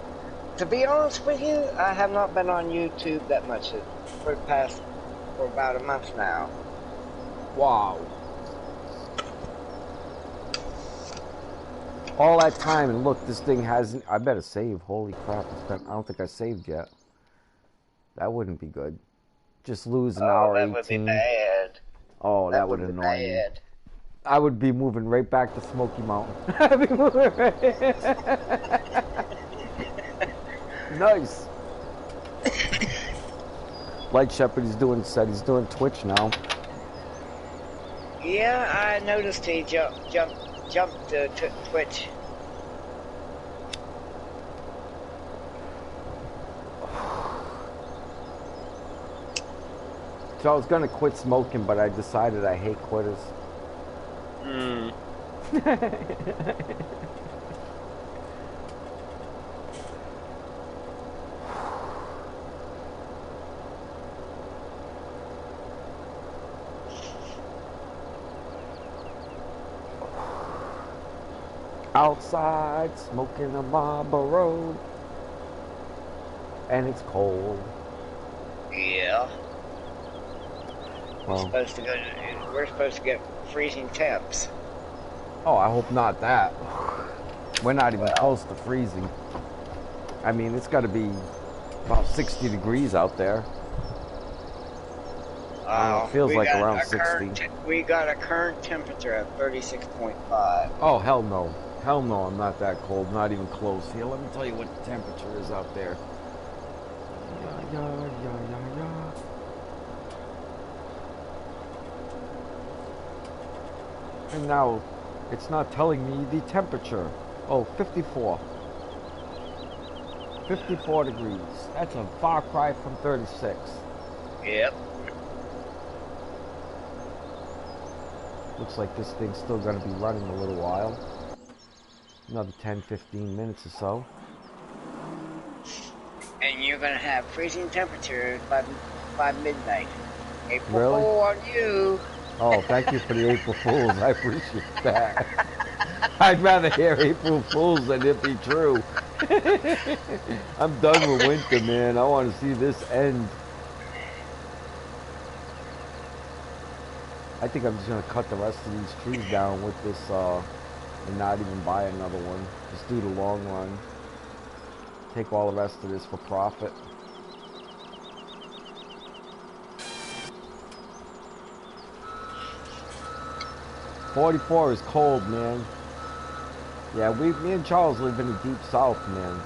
To be honest with you, I have not been on YouTube that much for about a month now. Wow. All that time, and look, this thing hasn't... I better save. Holy crap. I don't think I saved yet. That wouldn't be good. Just lose an hour 18. That would be bad. Oh, that would annoy me. Bad. I would be moving right back to Smoky Mountain. I'd be moving right... Nice. Light Shepherd said he's doing Twitch now. Yeah, I noticed he jumped to Twitch. So I was gonna quit smoking, but I decided I hate quitters. Outside, smoking a Marlboro, and it's cold. Yeah. Well, We're supposed to get freezing temps. oh, I hope not that. We're not even close to freezing. I mean, it's got to be about 60 degrees out there. It feels like around 60. We got a current temperature of 36.5. Oh, hell no. Hell no, I'm not that cold. Not even close. Here, let me tell you what the temperature is out there. Yeah. And now, it's not telling me the temperature. Oh, 54. 54 degrees. That's a far cry from 36. Yep. Looks like this thing's still going to be running a little while. Another 10-15 minutes or so. And you're going to have freezing temperatures by midnight. April Really? Fool on you. Oh, thank you for the April Fools. I appreciate that. I'd rather hear April Fools than it be true. I'm done with winter, man. I want to see this end. I think I'm just going to cut the rest of these trees down with this, and not even buy another one. Just do the long run. Take all the rest of this for profit. .44 is cold, man. Yeah, me and Charles live in the deep south, man.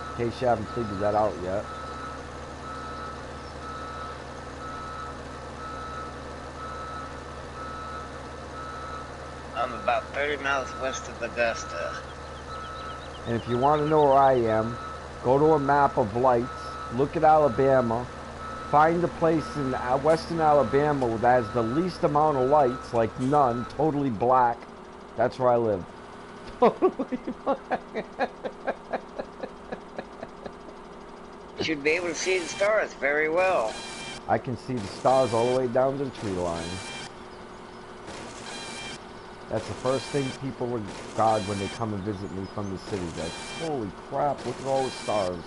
In case you haven't figured that out yet. I'm about 30 miles west of Augusta. And if you want to know where I am, Go to a map of lights. Look at Alabama. Find the place in western Alabama that has the least amount of lights, like none, totally black. That's where I live. Totally black. You should be able to see the stars very well. I can see the stars all the way down to the tree line. That's the first thing people regard when they come and visit me from the city. Like, holy crap, look at all the stars.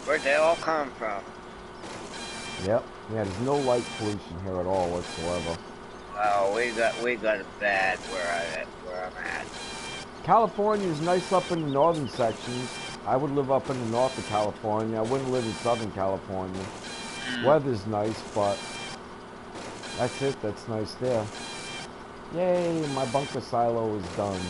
Where'd they all come from? Yep. Yeah, there's no light pollution here at all whatsoever. Oh, we got it bad where I'm at. California is nice up in the northern sections. I would live up in the north of California. I wouldn't live in Southern California. Weather's nice, but that's it. That's nice there. Yay, my bunker silo is done.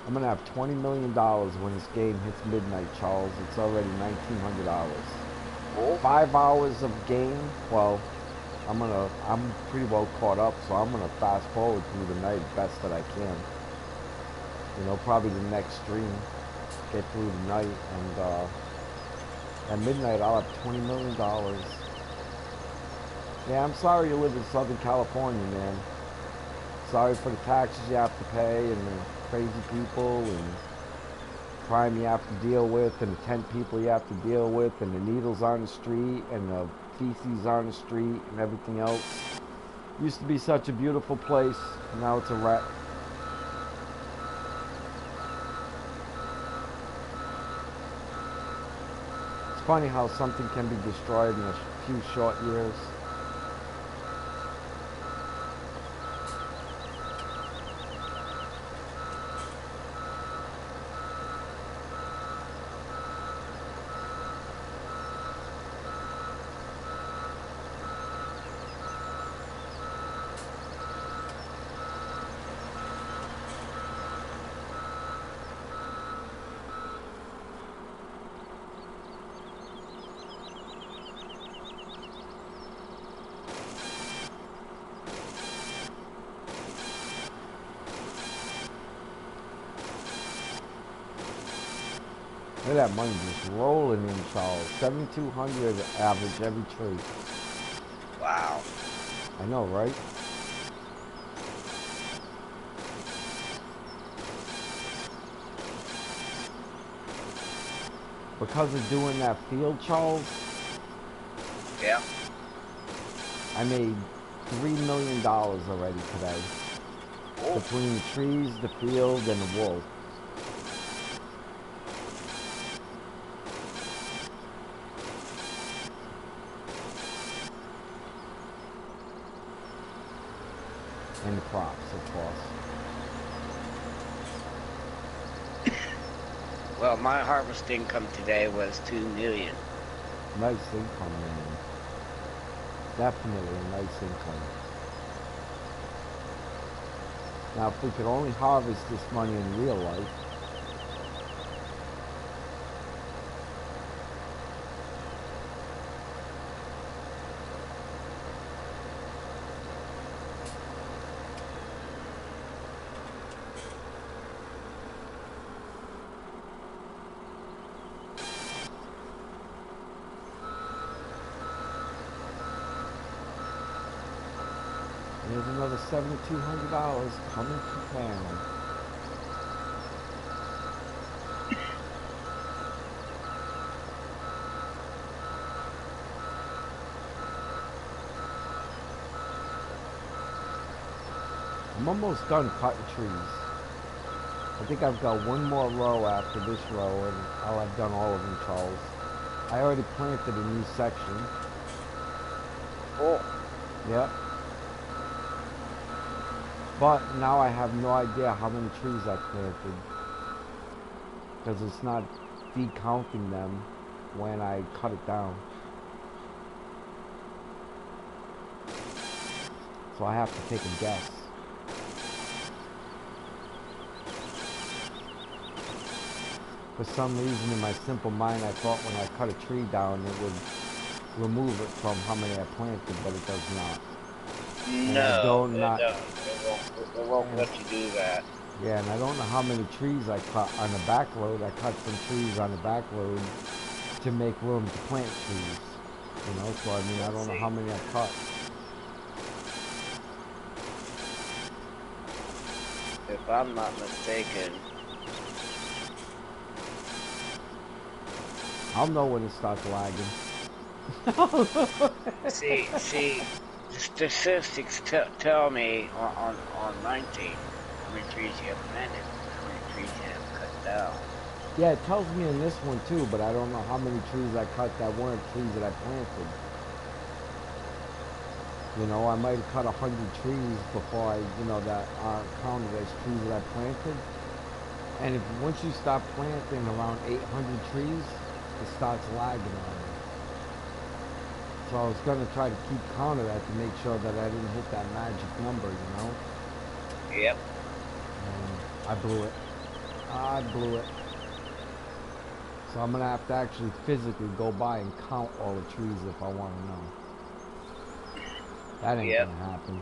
I'm gonna have $20 million when this game hits midnight, Charles. It's already $1,900. Oh. 5 hours of game. Well, I'm pretty well caught up, so I'm gonna fast forward through the night best that I can. You know, probably the next stream, get through the night, and at midnight I'll have $20 million. Yeah, I'm sorry you live in Southern California, man. Sorry for the taxes you have to pay, and the crazy people, and crime you have to deal with, and the tent people you have to deal with, and the needles on the street, and the feces on the street, and everything else. Used to be such a beautiful place, and now it's a wreck. It's funny how something can be destroyed in a few short years. Look at that money just rolling in, Charles. 7,200 average every trade. Wow. I know, right? Because of doing that field, Charles. Yeah. I made $3 million already today. Oh. Between the trees, the field, and the wool. And the crops, of course. Well, my harvest income today was $2 million. Nice income, man. Definitely a nice income. Now, if we could only harvest this money in real life, there's another $7,200 coming to town. I'm almost done cutting trees. I think I've got one more row after this row, and I'll have done all of them, Charles. I already planted a new section. Oh. Yep. But now I have no idea how many trees I planted, because it's not decounting them when I cut it down. So I have to take a guess. For some reason in my simple mind I thought when I cut a tree down it would remove it from how many I planted, but it does not. And I No, don't it not don't. It won't and let you do that. yeah, and I don't know how many trees I cut on the back load. I cut some trees on the back load to make room to plant trees. You know, so I mean I Let's don't know see. how many I cut. If I'm not mistaken, I'll know when it starts lagging. see, the statistics tell me on 19 how many trees you have planted, how many trees you have cut down. Yeah, it tells me in this one too, but I don't know how many trees I cut that weren't trees that I planted. You know, I might have cut 100 trees before that are counted as trees that I planted. And if once you start planting around 800 trees, it starts lagging on me. So I was gonna try to keep count of that to make sure that I didn't hit that magic number, you know. Yep. And I blew it. I blew it. So I'm gonna have to actually physically go by and count all the trees if I want to know. That ain't Yep. gonna happen.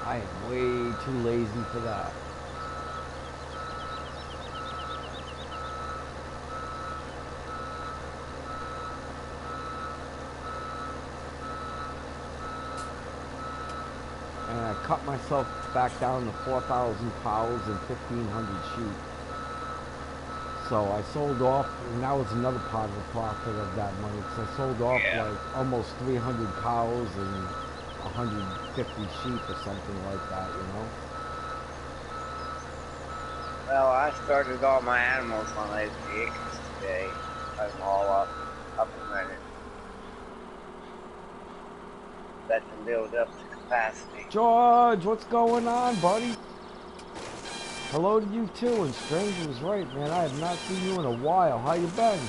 I am way too lazy for that. And I cut myself back down to 4,000 cows and 1,500 sheep. So I sold off, and that was another part of the profit of that money, because I sold off Yeah. like almost 300 cows and 150 sheep or something like that, you know? Well, I started all my animals on those vehicles today. Cut them all up and running. Let them build up to capacity. George, what's going on, buddy? Hello to you too, and Stranger was right, man. I have not seen you in a while. How you been?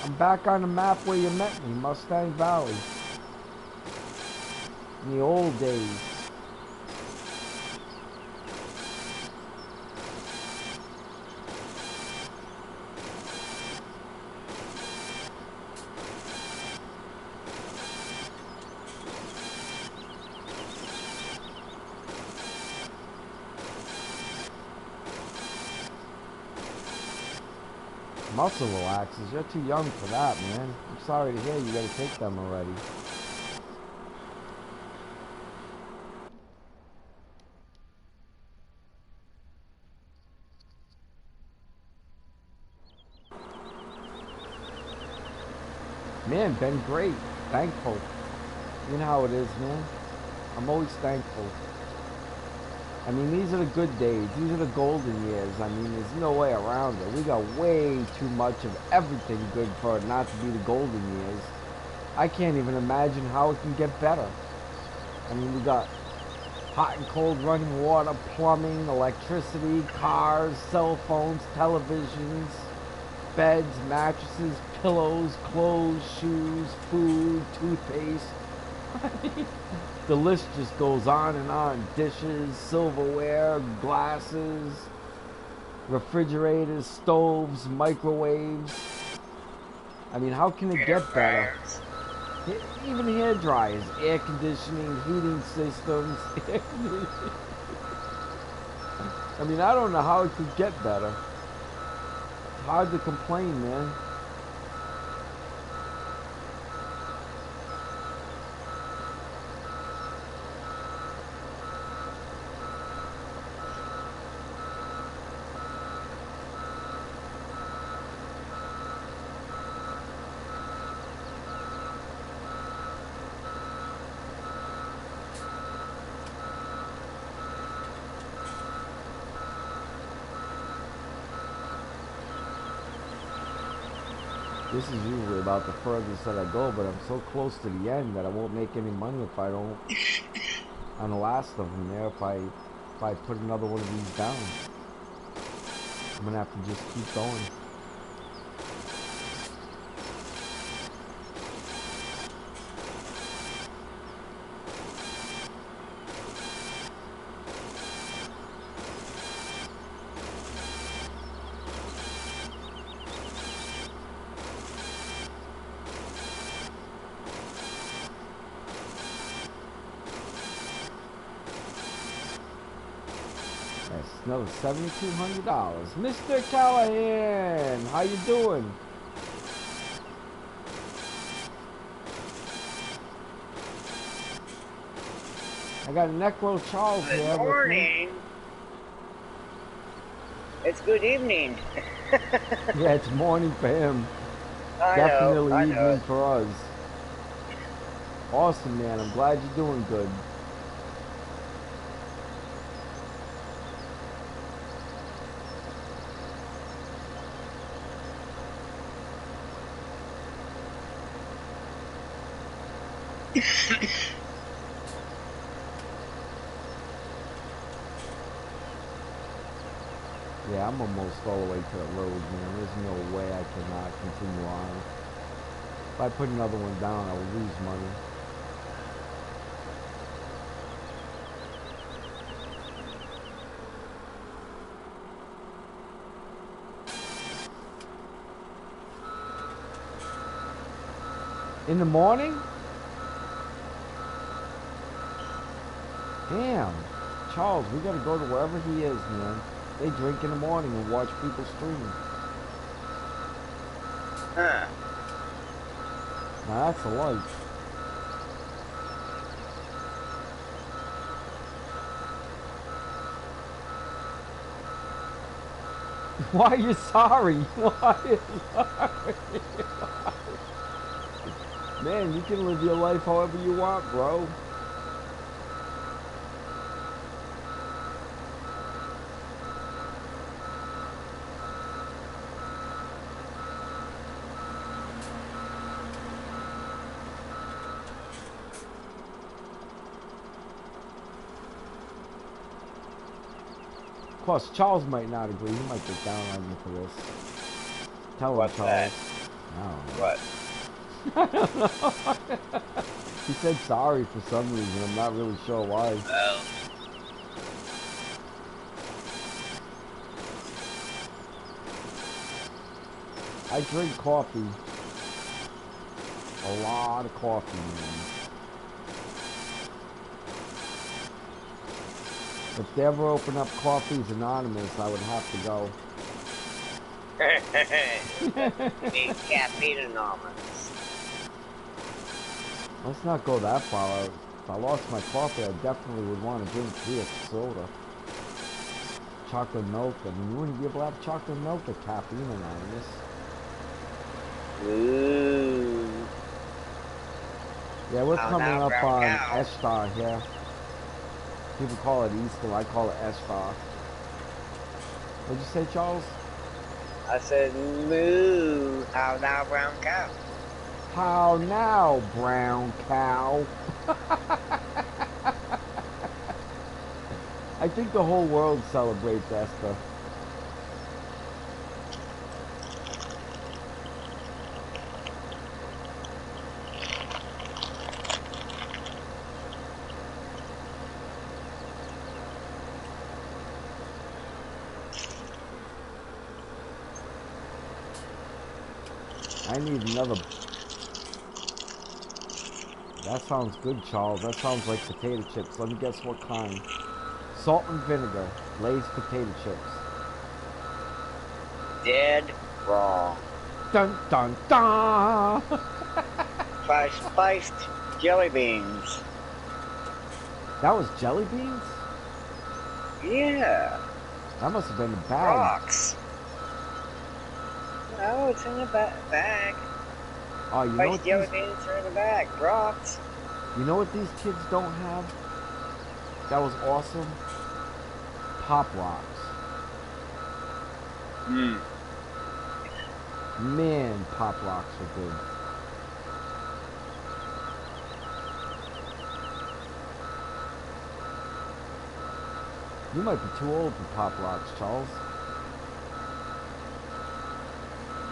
I'm back on the map where you met me, Mustang Valley. In the old days. Muscle relaxers, you're too young for that, man. I'm sorry to hear you gotta take them already. Man, been great. Thankful. You know how it is, man. I'm always thankful. I mean, these are the good days. These are the golden years. I mean, there's no way around it. We got way too much of everything good for it not to be the golden years. I can't even imagine how it can get better. I mean, we got hot and cold running water, plumbing, electricity, cars, cell phones, televisions, beds, mattresses, pillows, clothes, shoes, food, toothpaste. The list just goes on and on. Dishes, silverware, glasses, refrigerators, stoves, microwaves. I mean, how can it get better? Even hair dryers, air conditioning, heating systems. I mean, I don't know how it could get better. It's hard to complain, man. This is usually about the furthest that I go, but I'm so close to the end that I won't make any money if I don't, on the last of them there, if I put another one of these down. I'm gonna have to just keep going. another $7,200. Mr. Callahan, how you doing? I got Necro Charles Good here with me. morning. It's good evening. Yeah, it's morning for him. I Definitely know evening it. for us. Awesome, man. I'm glad you're doing good. Yeah, I'm almost all the way to the road, man. There's no way I cannot continue on. If I put another one down, I will lose money. In the morning? Damn. Charles, we gotta go to wherever he is, man. They drink in the morning and watch people stream. Huh. Now that's a life. Why are you sorry? Why are you sorry? Man, you can live your life however you want, bro. Of course, Charles might not agree. He might get down on me for this. Tell him, What's Charles. that? I don't know. What? I don't know. He said sorry for some reason. I'm not really sure why. Oh. I drink coffee. A lot of coffee, man. If they ever open up Coffees Anonymous, I would have to go. Need caffeine anonymous. Let's not go that far. If I lost my coffee, I definitely would want to drink tea or soda. Chocolate milk. I mean, you wouldn't be able to have chocolate milk with Caffeine Anonymous. Ooh. Yeah, we're Oh, coming now up brown on cow. Estar here. People call it Easter. I call it Estar. What'd you say, Charles? I said, moo. How now, brown cow? How now, brown cow? I think the whole world celebrates Esther. I need another. That sounds good, Charles. That sounds like potato chips. Let me guess what kind. Salt and vinegar. Lay's potato chips. Dead wrong. Dun dun dun! Five spiced jelly beans. That was jelly beans? Yeah. That must have been a bag. Rocks. No, it's in the bag. Oh, you know Spiced what jelly these, beans are in the bag. Rocks. you know what these kids don't have? That was awesome. Pop rocks. Hmm. Man, pop rocks are good. You might be too old for pop rocks, Charles.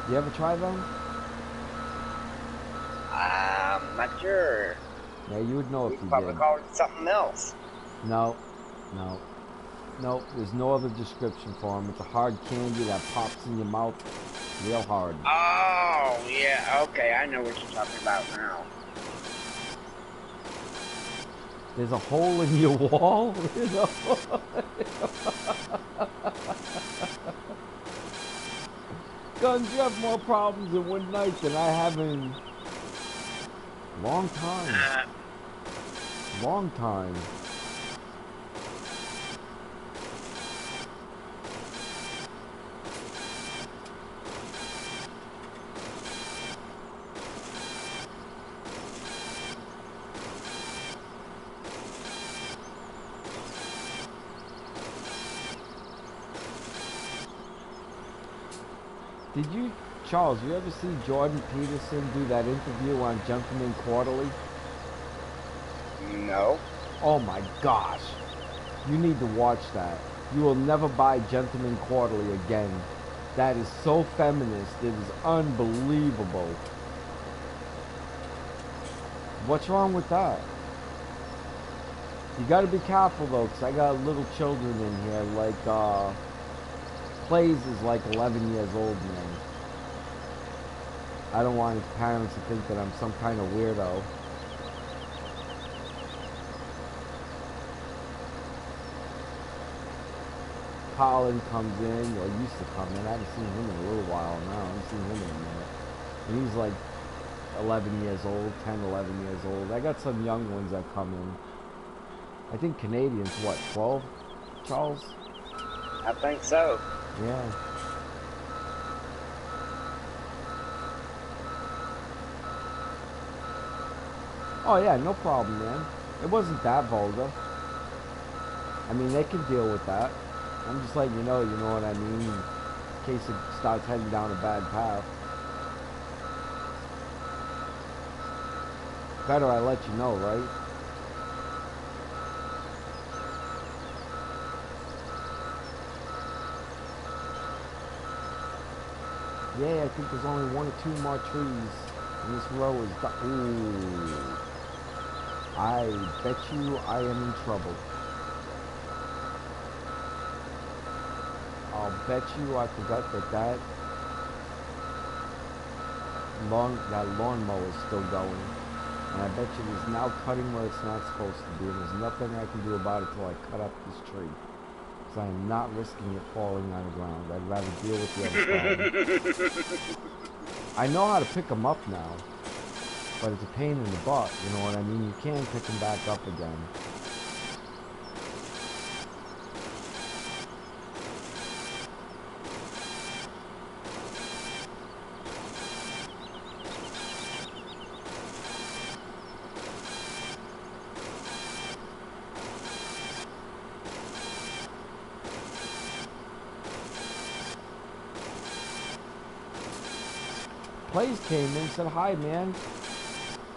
You ever try them? I'm not sure. Yeah, you would know We if you probably did. called it something else. No, no, no. There's no other description for them. It's a hard candy that pops in your mouth real hard. Oh, yeah. Okay, I know what you're talking about now. There's a hole in your wall. There's a hole in your wall. Guns, you have more problems in one night than I have in long time. Long time. Did you, Charles, you ever see Jordan Peterson do that interview on Gentleman Quarterly? No. Oh my gosh. You need to watch that. You will never buy Gentleman Quarterly again. That is so feminist. It is unbelievable. What's wrong with that? You got to be careful though, because I got little children in here. Like, Plays is like 11 years old now. I don't want his parents to think that I'm some kind of weirdo. Colin comes in, or used to come in. I haven't seen him in a little while now. I haven't seen him in a minute. And he's like 11 years old, 10, 11 years old. I got some young ones that come in. I think Canadians, what, 12, Charles? I think so. Yeah. Oh yeah, no problem, man. It wasn't that vulgar. I mean, they can deal with that. I'm just letting you know what I mean, in case it starts heading down a bad path. Better I let you know, right? Yeah, I think there's only 1 or 2 more trees. And this row is... Ooh. I bet you I am in trouble. I'll bet you I forgot that lawnmower is still going. And I bet you it is now cutting where it's not supposed to be. And there's nothing I can do about it till I cut up this tree. Because I am not risking it falling on the ground. I'd rather deal with the other problem. I know how to pick them up now. But it's a pain in the butt, you know what I mean? You can pick them back up again. Plays came in, said hi, man.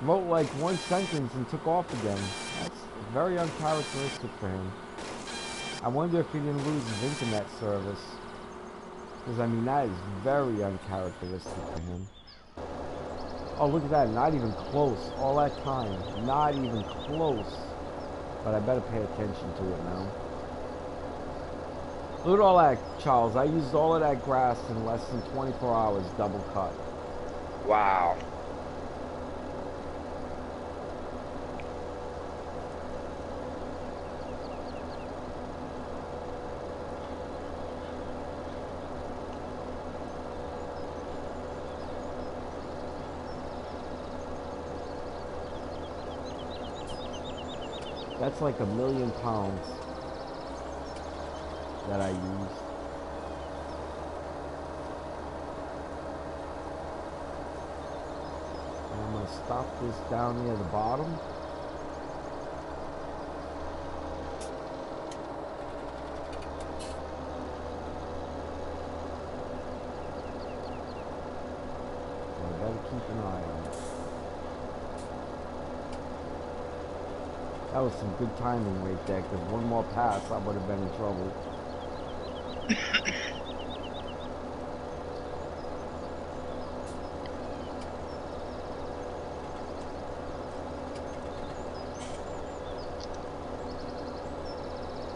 Wrote like 1 sentence and took off again. That's very uncharacteristic for him. I wonder if he didn't lose his internet service. Because, I mean, that is very uncharacteristic for him. Oh, look at that. Not even close. All that time. Not even close. But I better pay attention to it now. Look at all that, Charles. I used all of that grass in less than 24 hours, double cut. Wow. That's like 1,000,000 pounds that I used. And I'm going to stop this down near the bottom. I better keep an eye on it. That was some good timing right there, because 1 more pass, I would have been in trouble.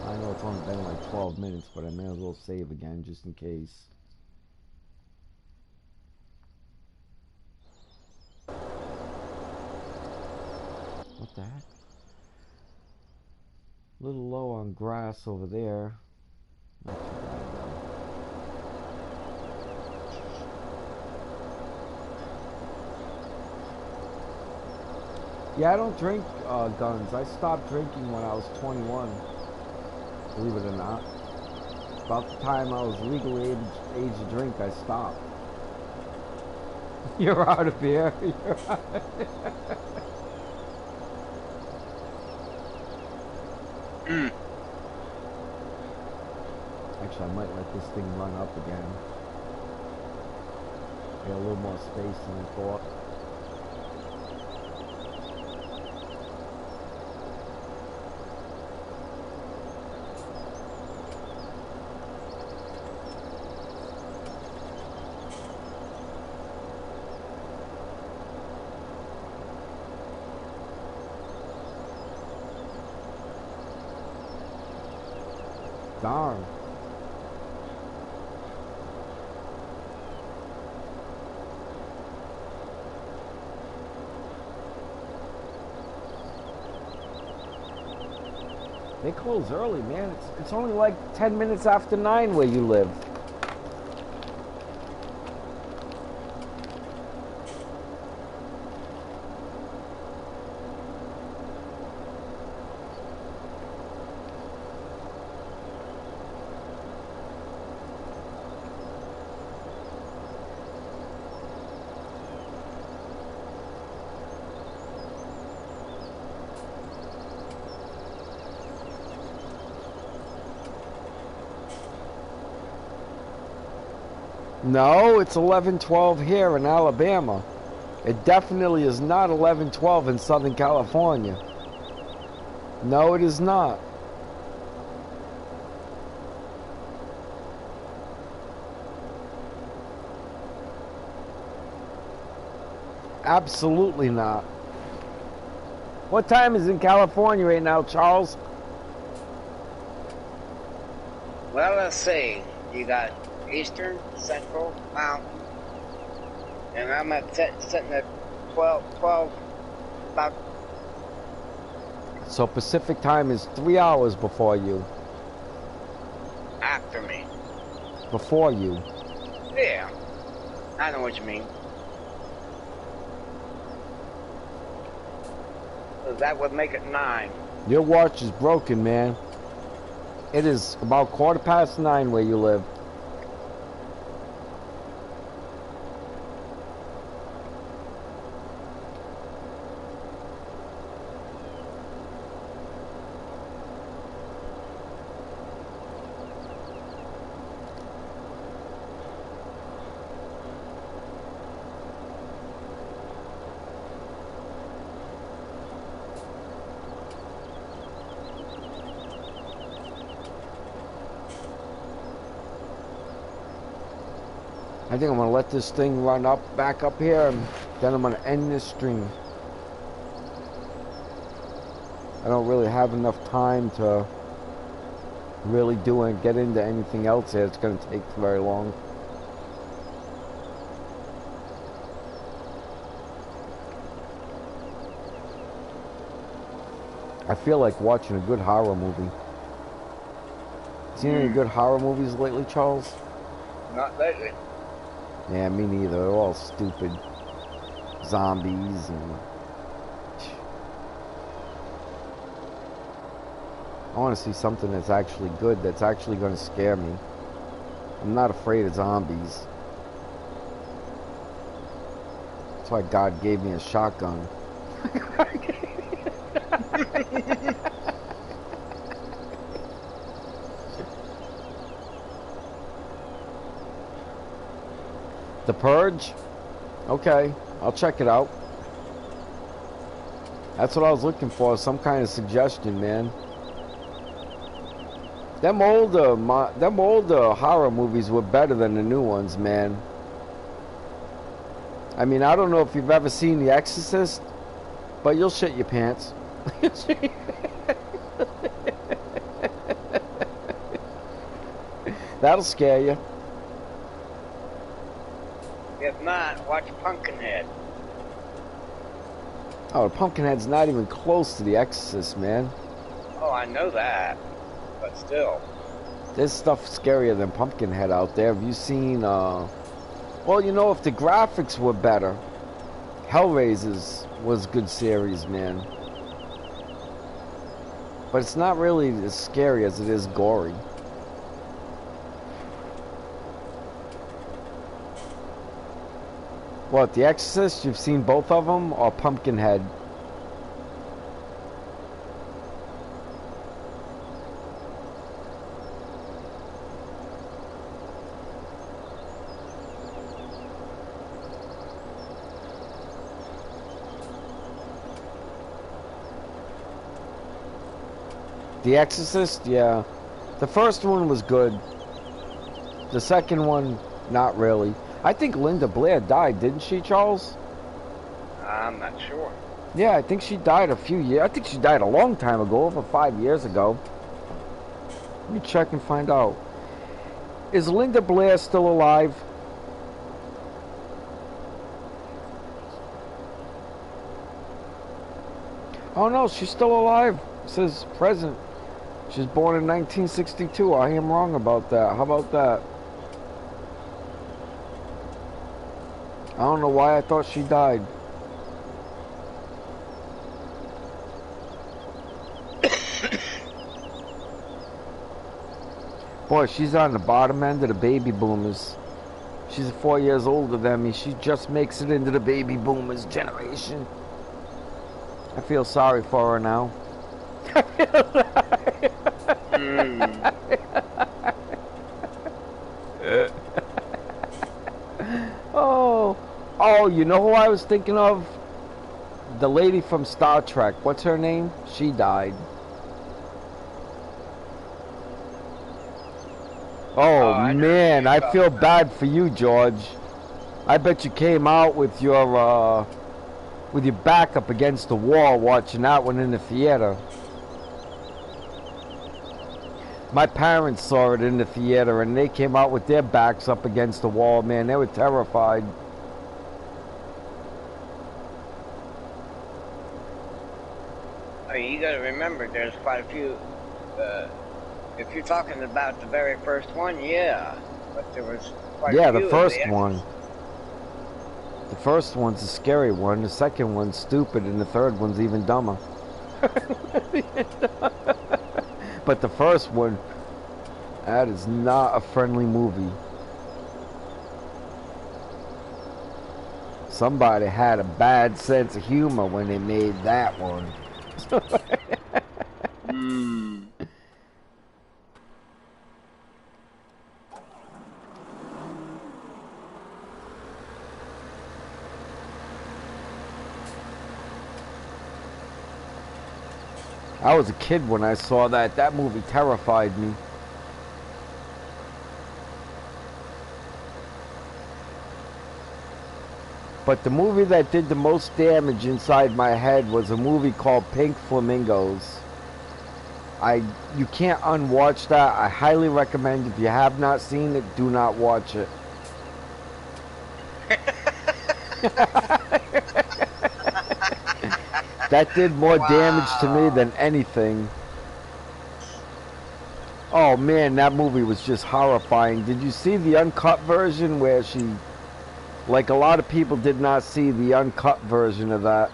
I know it's only been like 12 minutes, but I may as well save again, just in case. What the heck? A little low on grass over there. Not too bad, though. Yeah, I don't drink guns. I stopped drinking when I was 21. Believe it or not. About the time I was legal age to drink, I stopped. You're out of beer. You're out of Actually, I might let this thing run up again. Get a little more space than I thought. Darn. They close early, man. It's only like 10 minutes after 9 where you live. No, it's 11:12 here in Alabama. It definitely is not 11:12 in Southern California. No, it is not. Absolutely not. What time is in California right now, Charles? Well, let's see. You got Eastern, Central, Mountain, and I'm sitting at 12, about. So Pacific time is 3 hours before you. After me. Before you. Yeah, I know what you mean. So that would make it 9. Your watch is broken, man. It is about 9:15 where you live. I think I'm going to let this thing run back up here, and then I'm going to end this stream. I don't really have enough time to really get into anything else here. It's going to take very long. I feel like watching a good horror movie. Seen any good horror movies lately, Charles? Not lately. Yeah, me neither. They're all stupid zombies and... I want to see something that's actually good, that's actually going to scare me. I'm not afraid of zombies. That's why God gave me a shotgun. The Purge? Okay, I'll check it out. That's what I was looking for, some kind of suggestion, man. Them older horror movies were better than the new ones, man. I mean, I don't know if you've ever seen The Exorcist, but you'll shit your pants. That'll scare you. If not, watch Pumpkinhead. Oh, Pumpkinhead's not even close to The Exorcist, man. Oh, I know that. But still. There's stuff scarier than Pumpkinhead out there. Have you seen, well, you know, if the graphics were better, Hellraisers was a good series, man. But it's not really as scary as it is gory. What, The Exorcist? You've seen both of them? Or Pumpkinhead? The Exorcist? Yeah. The first one was good. The second one, not really. I think Linda Blair died, didn't she, Charles? I'm not sure. Yeah, I think she died a few years. I think she died a long time ago, over 5 years ago. Let me check and find out. Is Linda Blair still alive? Oh no, she's still alive. It says present. She's born in 1962. I am wrong about that. How about that? I don't know why I thought she died. Boy, she's on the bottom end of the baby boomers. She's 4 years older than me. She just makes it into the baby boomers generation. I feel sorry for her now. Oh, you know who I was thinking of? The lady from Star Trek. What's her name? She died. Oh man, I feel bad for you, George. I bet you came out with your back up against the wall watching that one in the theater. My parents saw it in the theater and they came out with their backs up against the wall, man. They were terrified. You gotta remember, there's quite a few, if you're talking about the very first one, yeah, but there was quite a few. Yeah, the first one. The first one's a scary one, the second one's stupid, and the third one's even dumber. But the first one, that is not a friendly movie. Somebody had a bad sense of humor when they made that one. I was a kid when I saw that. That movie terrified me. But the movie that did the most damage inside my head was a movie called Pink Flamingos. You can't unwatch that. I highly recommend, if you have not seen it, do not watch it. That did more damage to me than anything. Oh man, that movie was just horrifying. Did you see the uncut version where she... Like, a lot of people did not see the uncut version of that.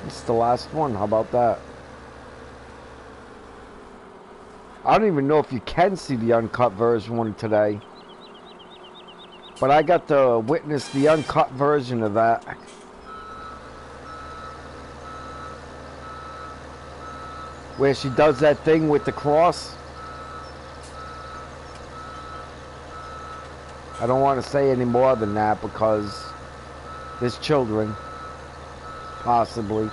It's the last one. How about that? I don't even know if you can see the uncut version one today. But I got to witness the uncut version of that. Where she does that thing with the cross. I don't want to say any more than that because there's children, possibly.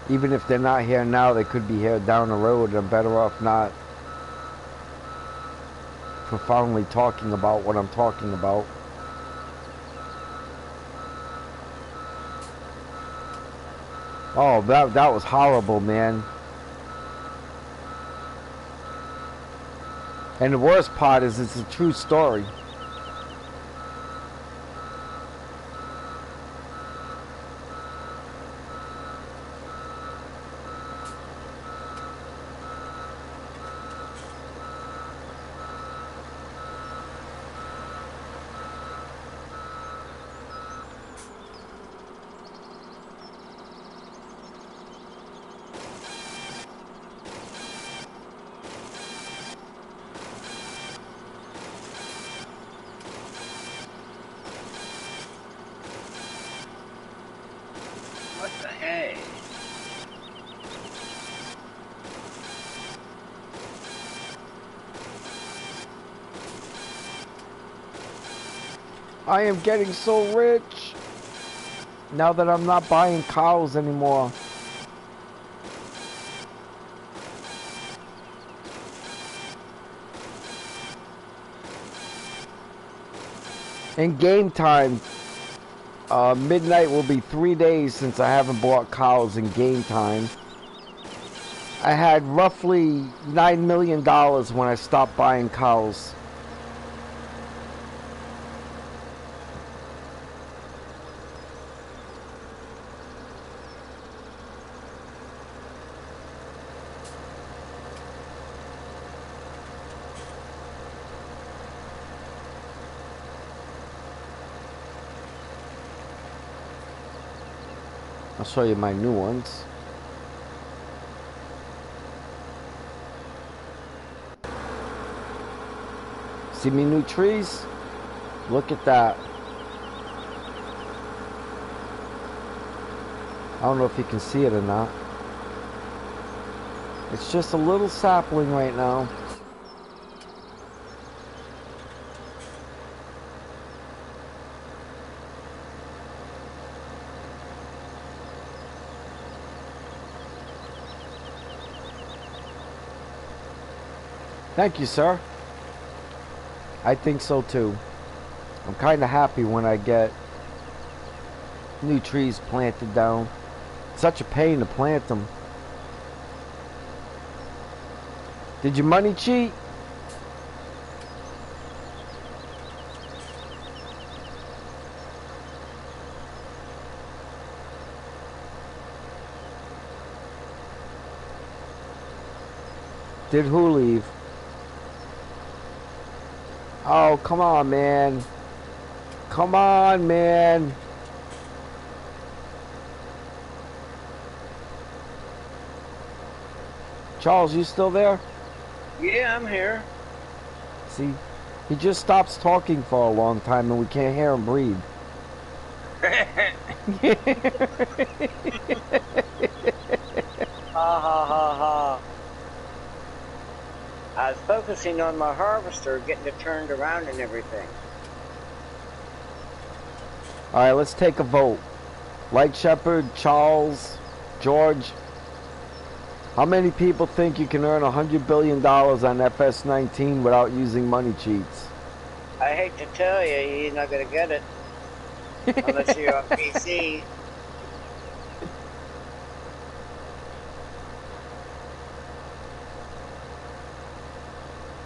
Even if they're not here now, they could be here down the road. I'm better off not profoundly talking about what I'm talking about. Oh, that was horrible, man. And the worst part is it's a true story. I am getting so rich now that I'm not buying cows anymore. In game time, midnight will be 3 days since I haven't bought cows in game time. I had roughly $9 million when I stopped buying cows. I'll show you my new ones. See me new trees? Look at that. I don't know if you can see it or not. It's just a little sapling right now. Thank you, sir. I think so too. I'm kind of happy when I get new trees planted down. It's such a pain to plant them. Did your money cheat? Did who leave? Oh, come on, man. Come on, man. Charles, you still there? Yeah, I'm here. See, he just stops talking for a long time and we can't hear him breathe. Ha ha ha ha. I was focusing on my harvester, getting it turned around and everything. Alright, let's take a vote. Light Shepherd, Charles, George. How many people think you can earn $100 billion on FS19 without using money cheats? I hate to tell you, you're not going to get it. Unless you're on PC.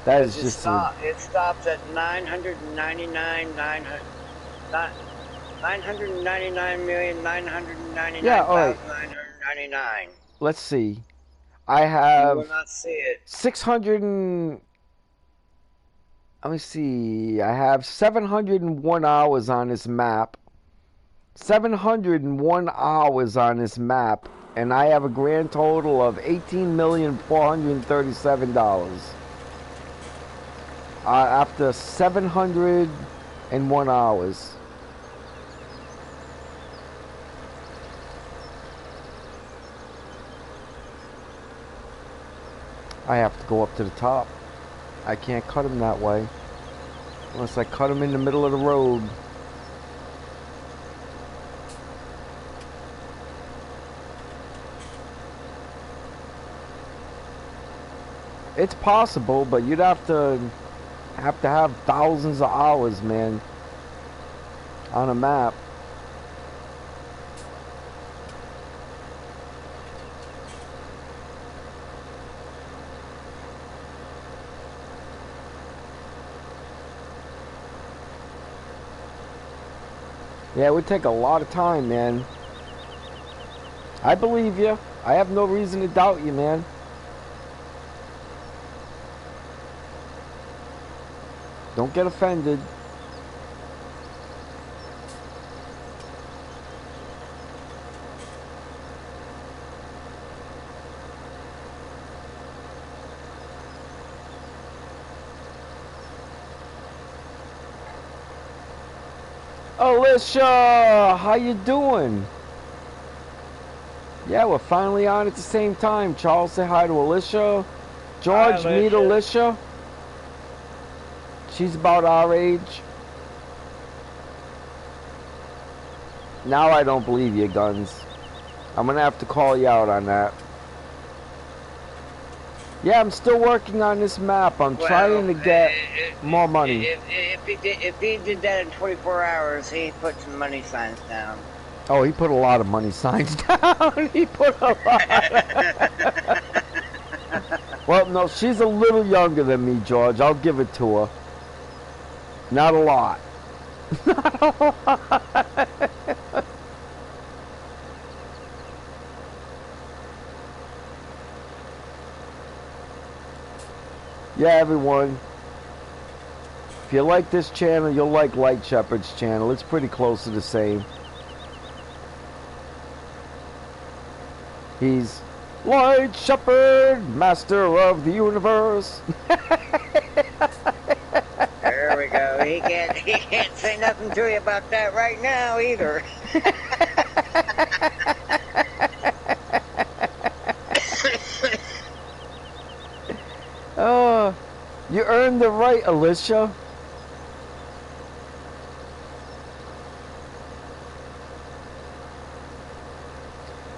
That is just it stops at 999,999,999,999. Yeah, alright. Let's see. I have... You will not see it. 600 and... Let me see. I have 701 hours on this map. 701 hours on this map. And I have a grand total of $18,437. After 701 hours. I have to go up to the top. I can't cut them that way. Unless I cut them in the middle of the road. It's possible, but you'd have to have thousands of hours, man, on a map. Yeah, it would take a lot of time, man. I believe you. I have no reason to doubt you, man. Don't get offended. Alicia, how you doing? Yeah, we're finally on at the same time. Charles, say hi to Alicia. George, Hi, meet Alicia. She's about our age. Now I don't believe you, Guns. I'm gonna have to call you out on that. Yeah, I'm still working on this map. I'm trying to get more money. If he did that in 24 hours, he put some money signs down. Oh, he put a lot of money signs down. He put a lot. Well, no, she's a little younger than me, George. I'll give it to her. Not a lot. Not a lot. Yeah, everyone. If you like this channel, you'll like Light Shepherd's channel. It's pretty close to the same. He's Light Shepherd, master of the universe. There we go. He can't say nothing to you about that right now either. Oh, you earned the right, Alicia.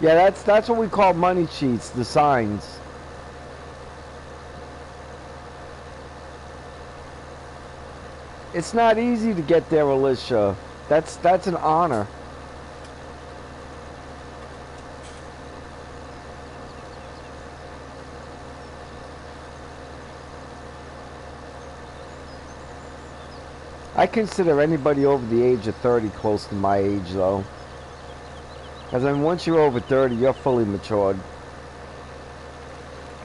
Yeah, that's what we call money cheats, the signs. It's not easy to get there, Alicia. That's an honor. I consider anybody over the age of 30 close to my age, though. Because I mean, once you're over 30, you're fully matured.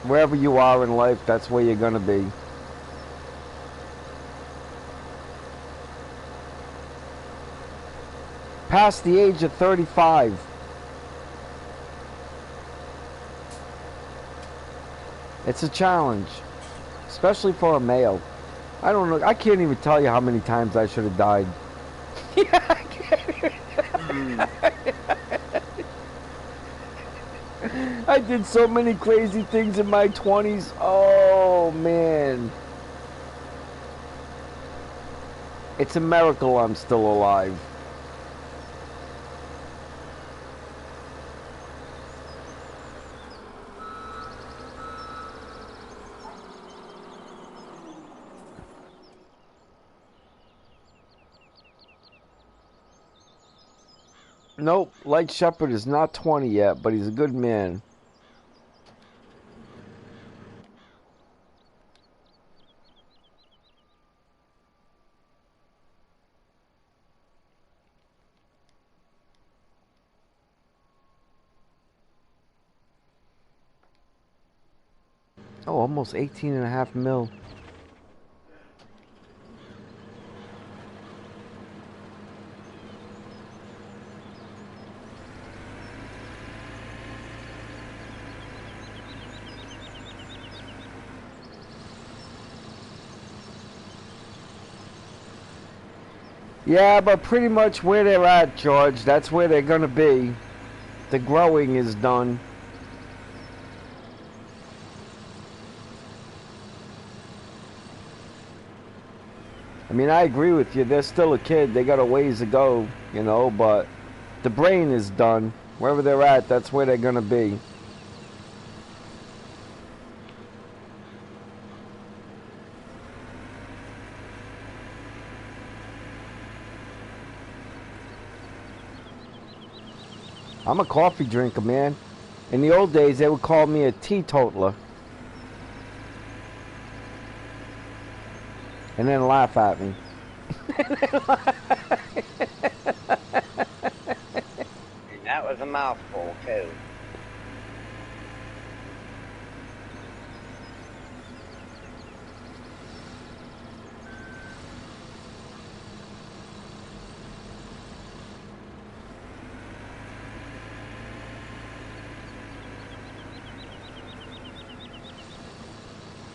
Wherever you are in life, that's where you're going to be. Past the age of 35. It's a challenge. Especially for a male. I don't know. I can't even tell you how many times I should have died. Yeah, I can't. I did so many crazy things in my 20s. Oh, man. It's a miracle I'm still alive. Nope, Light Shepherd is not 20 yet, but he's a good man. Oh, almost 18.5 mil. Yeah, but pretty much where they're at, George, that's where they're gonna be. The growing is done. I mean, I agree with you. They're still a kid. They got a ways to go, you know, but the brain is done. Wherever they're at, that's where they're gonna be. I'm a coffee drinker, man. In the old days, they would call me a teetotaler. And then laugh at me. And that was a mouthful, too.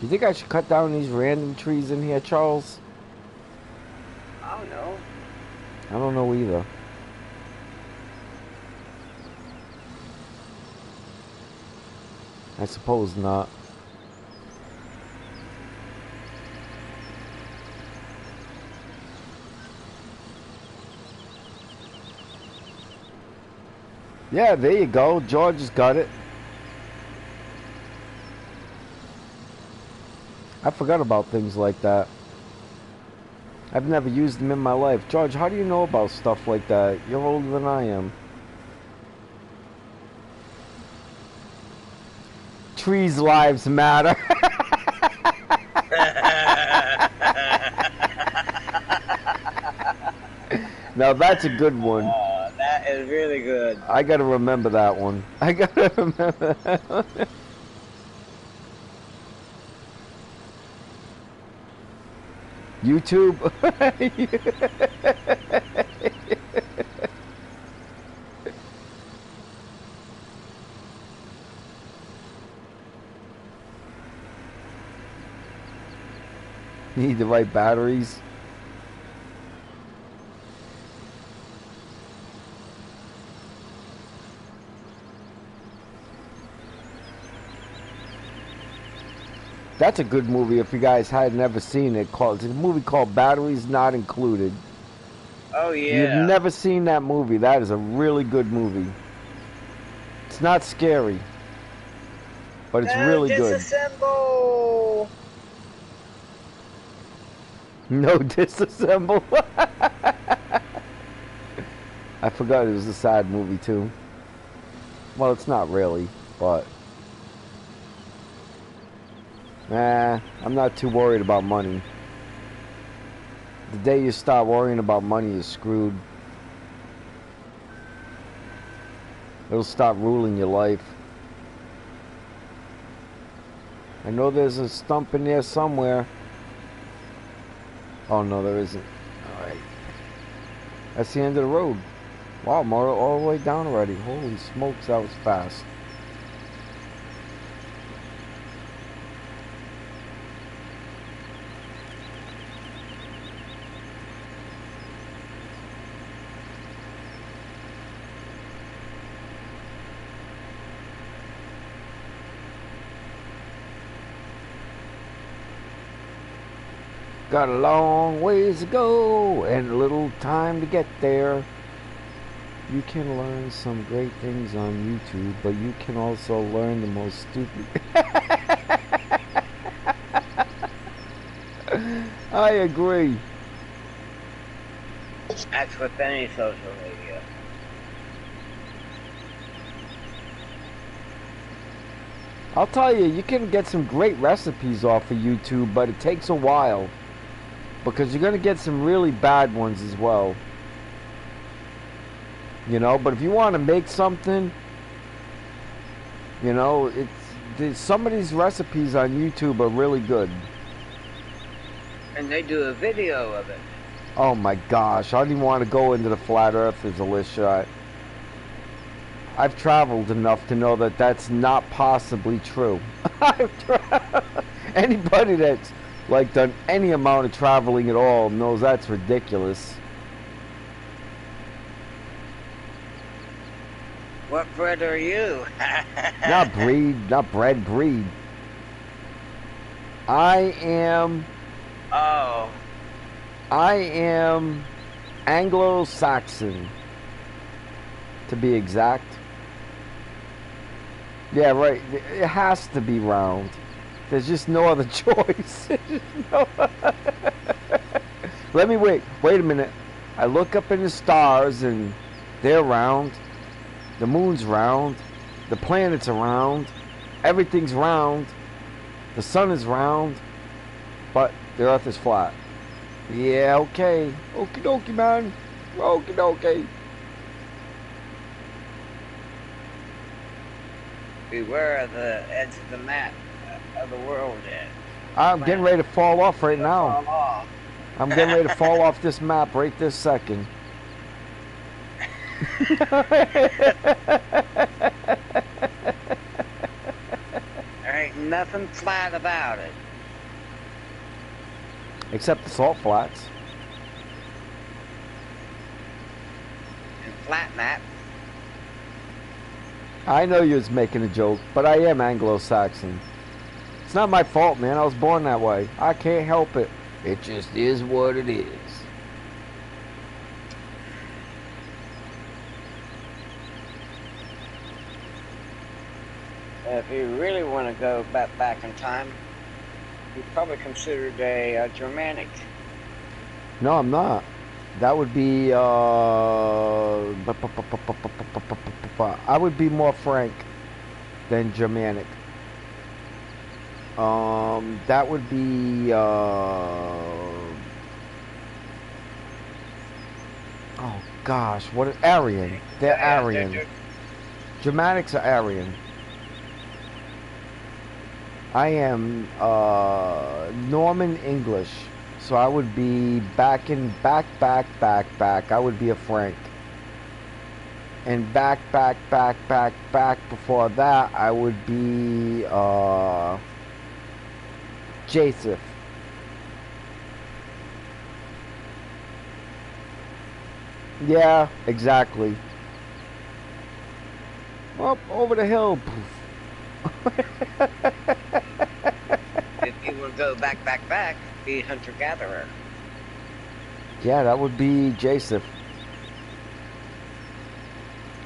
You think I should cut down these random trees in here, Charles? I don't know. I don't know either. I suppose not. Yeah, there you go. George has got it. I forgot about things like that. I've never used them in my life. George, how do you know about stuff like that? You're older than I am. Trees' lives matter. Now that's a good one. Oh, that is really good. I gotta remember that one. I gotta remember that one. YouTube. Need the right batteries. That's a good movie if you guys had never seen it. It's a movie called Batteries Not Included. Oh, yeah. You've never seen that movie. That is a really good movie. It's not scary, but it's really good. Disassemble! No disassemble. I forgot it was a sad movie too. Well, it's not really, but I'm not too worried about money. The day you start worrying about money, you're screwed. It'll start ruling your life. I know there's a stump in there somewhere. Oh no, there isn't. Alright. That's the end of the road. Wow, I'm all the way down already. Holy smokes, that was fast. Got a long ways to go and a little time to get there. You can learn some great things on YouTube, but you can also learn the most stupid. I agree. That's with any social media. I'll tell you, you can get some great recipes off of YouTube, but it takes a while. Because you're going to get some really bad ones as well. You know, but if you want to make something, you know, some of these recipes on YouTube are really good. And they do a video of it. Oh my gosh, I don't even want to go into the flat earthers, Alicia. I've traveled enough to know that that's not possibly true. Anybody that's like done any amount of traveling at all knows that's ridiculous. What breed are you? Not bread, breed. I am Anglo-Saxon, to be exact. Yeah, right. It has to be round. There's just no other choice. Let me wait a minute. I look up in the stars and they're round. The moon's round. The planets are round. Everything's round. The sun is round. But the earth is flat. Yeah, okay. Okie dokie, man. Okie dokie. Beware of the edge of the map of the world. I'm getting ready to fall off right now. Fall off. I'm getting ready to fall off this map right this second. There ain't nothing flat about it. Except the salt flats. And flat map. I know you was making a joke, but I am Anglo-Saxon. It's not my fault, man. I was born that way. I can't help it. It just is what it is. you really want to go back in time, you're probably considered a Germanic. No, I'm not. That would be, I would be more Frank than Germanic. That would be, oh gosh, what is Aryan? They're Aryan. Germanics are Aryan. I am Norman English, so I would be back. I would be a Frank. And back before that, I would be Joseph. Yeah, exactly. Up over the hill. If you want to go back, be hunter-gatherer. Yeah, that would be Joseph.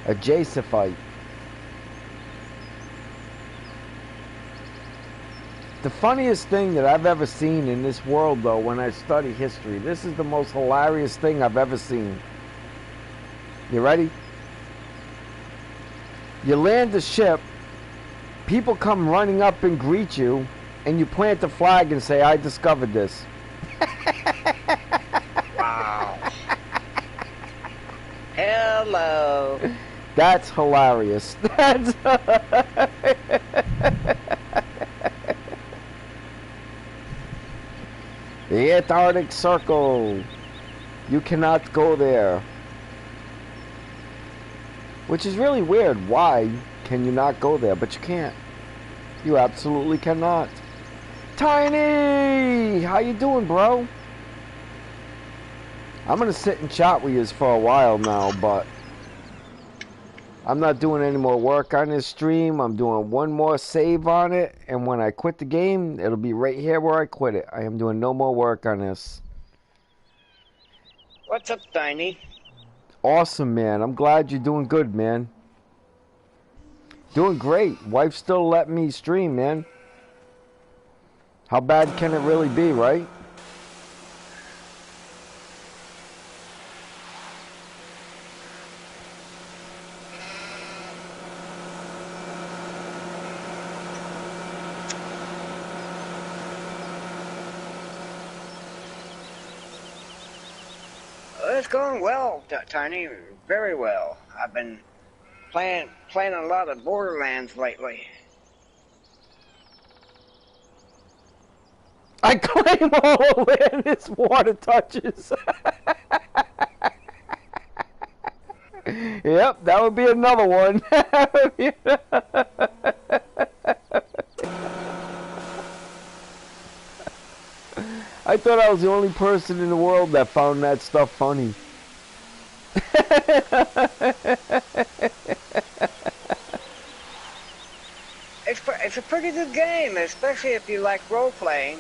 A Josephite. The funniest thing that I've ever seen in this world, though, when I study history, this is the most hilarious thing I've ever seen. You ready? You land the ship, people come running up and greet you, and you plant the flag and say, I discovered this. Wow. Hello. That's hilarious. That's the Antarctic Circle. You cannot go there. Which is really weird. Why can you not go there? But you can't. You absolutely cannot. Tiny! How you doing, bro? I'm going to sit and chat with you for a while now, but I'm not doing any more work on this stream. I'm doing one more save on it, and when I quit the game, it'll be right here where I quit it. I am doing no more work on this. What's up, Tiny? Awesome, man. I'm glad you're doing good, man. Doing great. Wife still let me stream, man. How bad can it really be, right? It's going well, Tiny. Very well. I've been playing a lot of Borderlands lately. I claim all the land this water touches. Yep, that would be another one. I thought I was the only person in the world that found that stuff funny. It's a pretty good game, especially if you like role-playing.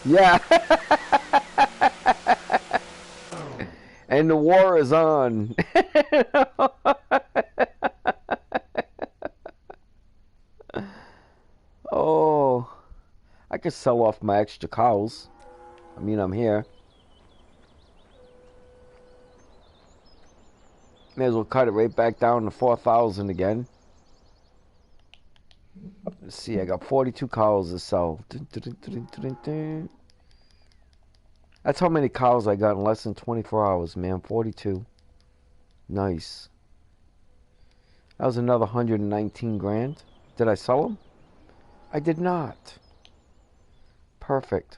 Yeah. And the war is on. Oh. I could sell off my extra cows. I mean, I'm here. May as well cut it right back down to 4,000 again. Let's see, I got 42 cows to sell. That's how many cows I got in less than 24 hours, man. 42. Nice. That was another 119 grand. Did I sell them? I did not. Perfect.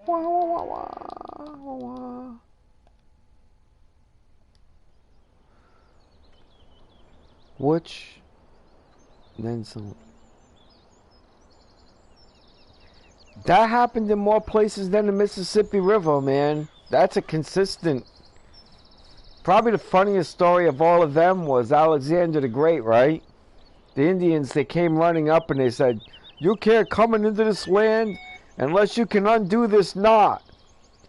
Wah, wah, wah, wah, wah, wah. Which, then some. That happened in more places than the Mississippi River, man. That's a consistent. Probably the funniest story of all of them was Alexander the Great, right? The Indians, they came running up and they said, you can't come into this land unless you can undo this knot.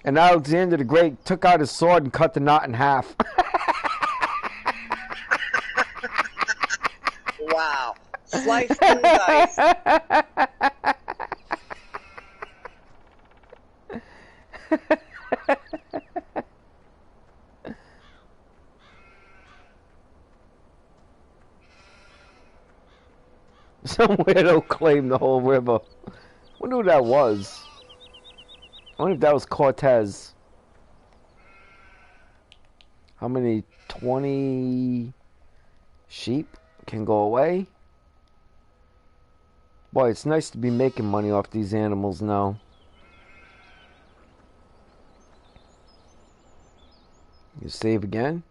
And Alexander the Great took out his sword and cut the knot in half. Wow. Sliced and diced. Some weirdo claimed the whole river. Wonder who that was. I wonder if that was Cortez. How many? 20 sheep can go away? Boy, it's nice to be making money off these animals now. You save again?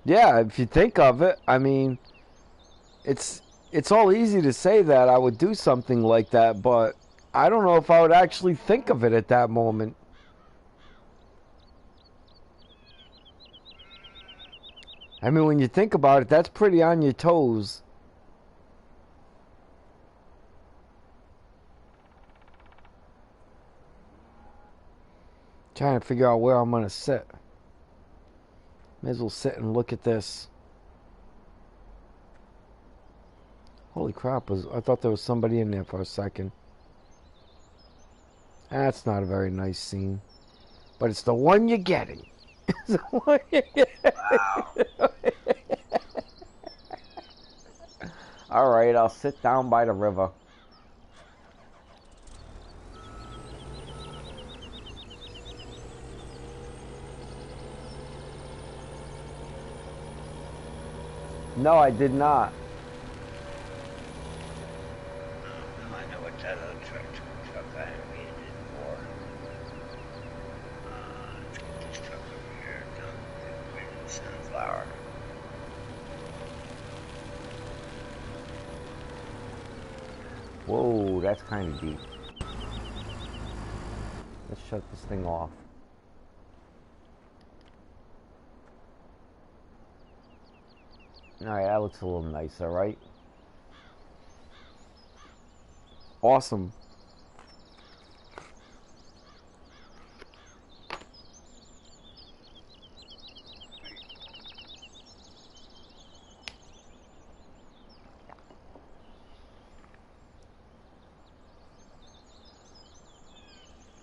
Yeah, if you think of it, I mean, it's all easy to say that I would do something like that, but I don't know if I would actually think of it at that moment. I mean, when you think about it, that's pretty on your toes. Trying to figure out where I'm gonna sit. May as well sit and look at this. Holy crap, I thought there was somebody in there for a second. That's not a very nice scene. But it's the one you're getting. It's the one you're getting. Wow. Alright, I'll sit down by the river. No, I did not. I know what that other truck I needed it for. Let's get this truck over here. Don't get rid of the sunflower. Whoa, that's kind of deep. Let's shut this thing off. Alright, that looks a little nicer, right? Awesome.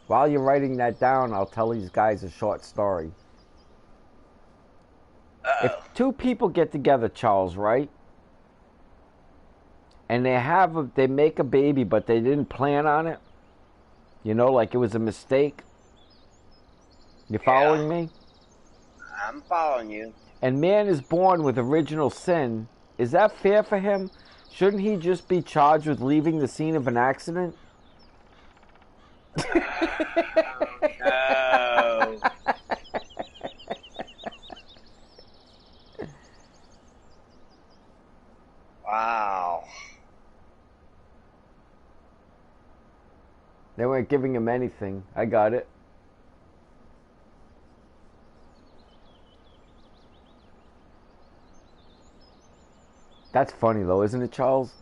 While you're writing that down, I'll tell these guys a short story. If two people get together, Charles, right? And they make a baby, but they didn't plan on it. You know, like it was a mistake. You following me? I'm following you. And man is born with original sin. Is that fair for him? Shouldn't he just be charged with leaving the scene of an accident? No. Wow. They weren't giving him anything. I got it. That's funny though, isn't it, Charles?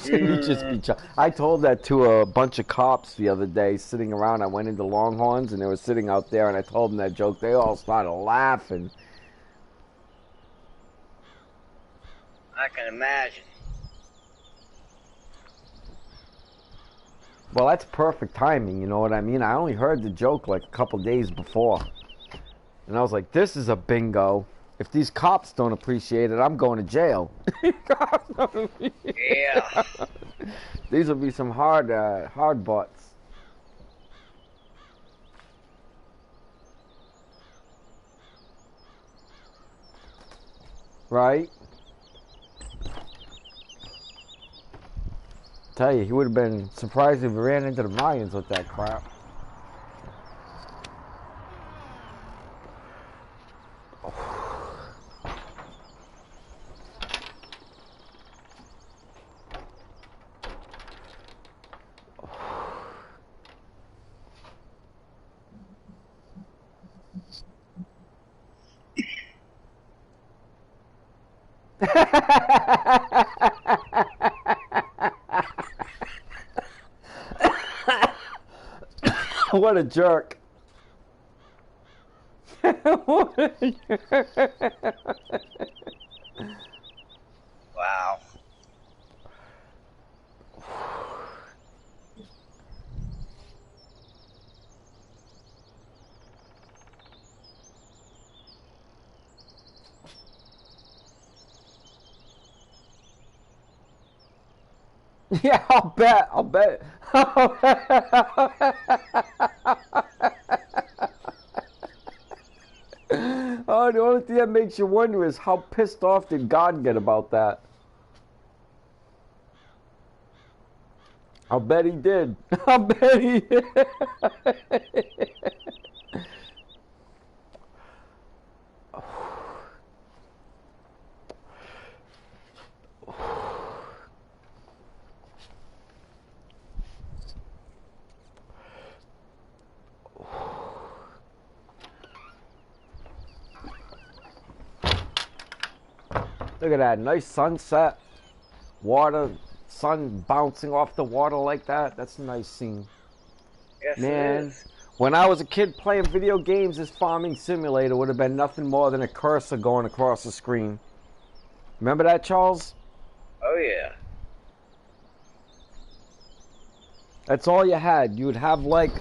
You just be I told that to a bunch of cops the other day sitting around. I went into Longhorns and they were sitting out there and I told them that joke. They all started laughing. I can imagine. Well, that's perfect timing, you know what I mean? I only heard the joke like a couple days before. And I was like, this is a bingo. If these cops don't appreciate it, I'm going to jail. Yeah. These will be some hard butts. Right? Tell you, he would have been surprised if he ran into the Mayans with that crap. What a jerk. What a jerk. Wow. Yeah, I'll bet. I'll bet. Oh, the only thing that makes you wonder is how pissed off did God get about that? I'll bet he did. I'll bet he did. Look at that nice sunset, water, sun bouncing off the water like that. That's a nice scene. Yes, Man, it is. when I was a kid playing video games, this farming simulator would have been nothing more than a cursor going across the screen. Remember that, Charles? Oh, yeah. That's all you had. You would have like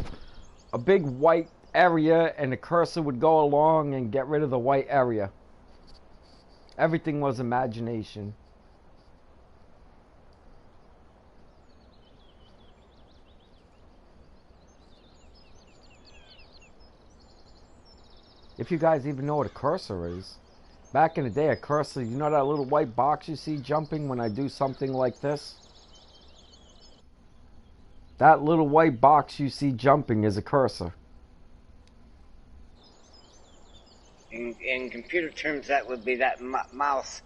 a big white area and the cursor would go along and get rid of the white area. Everything was imagination. If you guys even know what a cursor is. Back in the day, a cursor, you know that little white box you see jumping when I do something like this? That little white box you see jumping is a cursor. In computer terms, that would be that mouse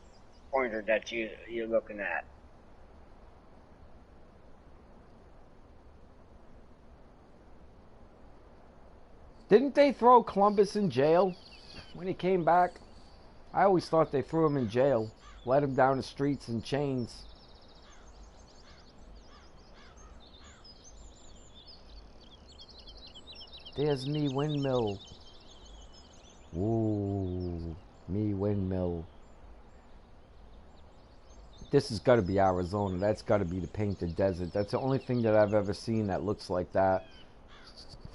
pointer that you're looking at. Didn't they throw Columbus in jail when he came back? I always thought they threw him in jail. Let him down the streets in chains. There's me windmill. Ooh, me windmill. This has got to be Arizona. That's got to be the Painted Desert. That's the only thing that I've ever seen that looks like that.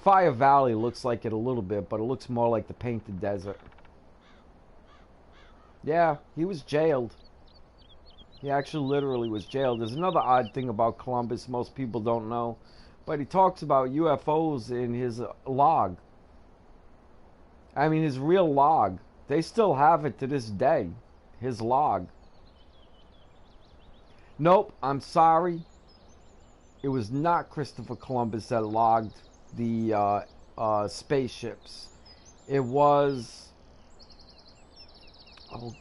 Fire Valley looks like it a little bit, but it looks more like the Painted Desert. Yeah, he was jailed. He actually literally was jailed. There's another odd thing about Columbus most people don't know, but he talks about UFOs in his log. I mean, his real log. They still have it to this day. His log. Nope, I'm sorry. It was not Christopher Columbus that logged the spaceships. It was... Oh,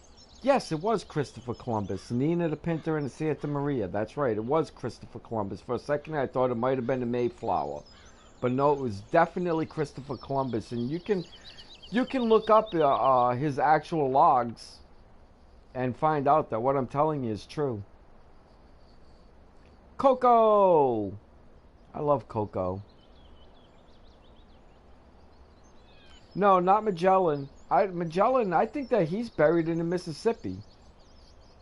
yes, it was Christopher Columbus. Nina the Pinta and the Santa Maria. That's right, it was Christopher Columbus. For a second, I thought it might have been the Mayflower. But no, it was definitely Christopher Columbus. And you can look up his actual logs and find out that what I'm telling you is true. Coco! I love Coco. No, not Magellan. Magellan, I think that he's buried in the Mississippi.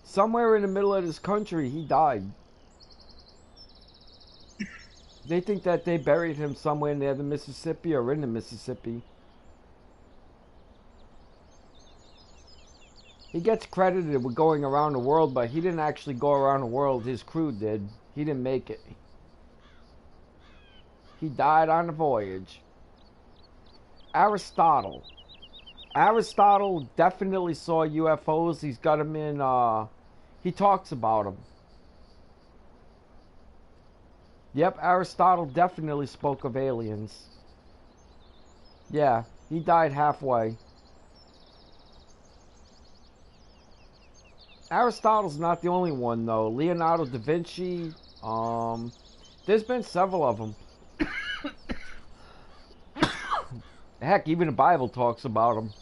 Somewhere in the middle of this country, he died. They think that they buried him somewhere near the Mississippi or in the Mississippi. He gets credited with going around the world, but he didn't actually go around the world. His crew did. He didn't make it. He died on the voyage. Aristotle. Aristotle definitely saw UFOs. He's got them in, he talks about them. Yep, Aristotle definitely spoke of aliens. Yeah, he died halfway. Aristotle's not the only one, though. Leonardo da Vinci, there's been several of them. Heck, even the Bible talks about them.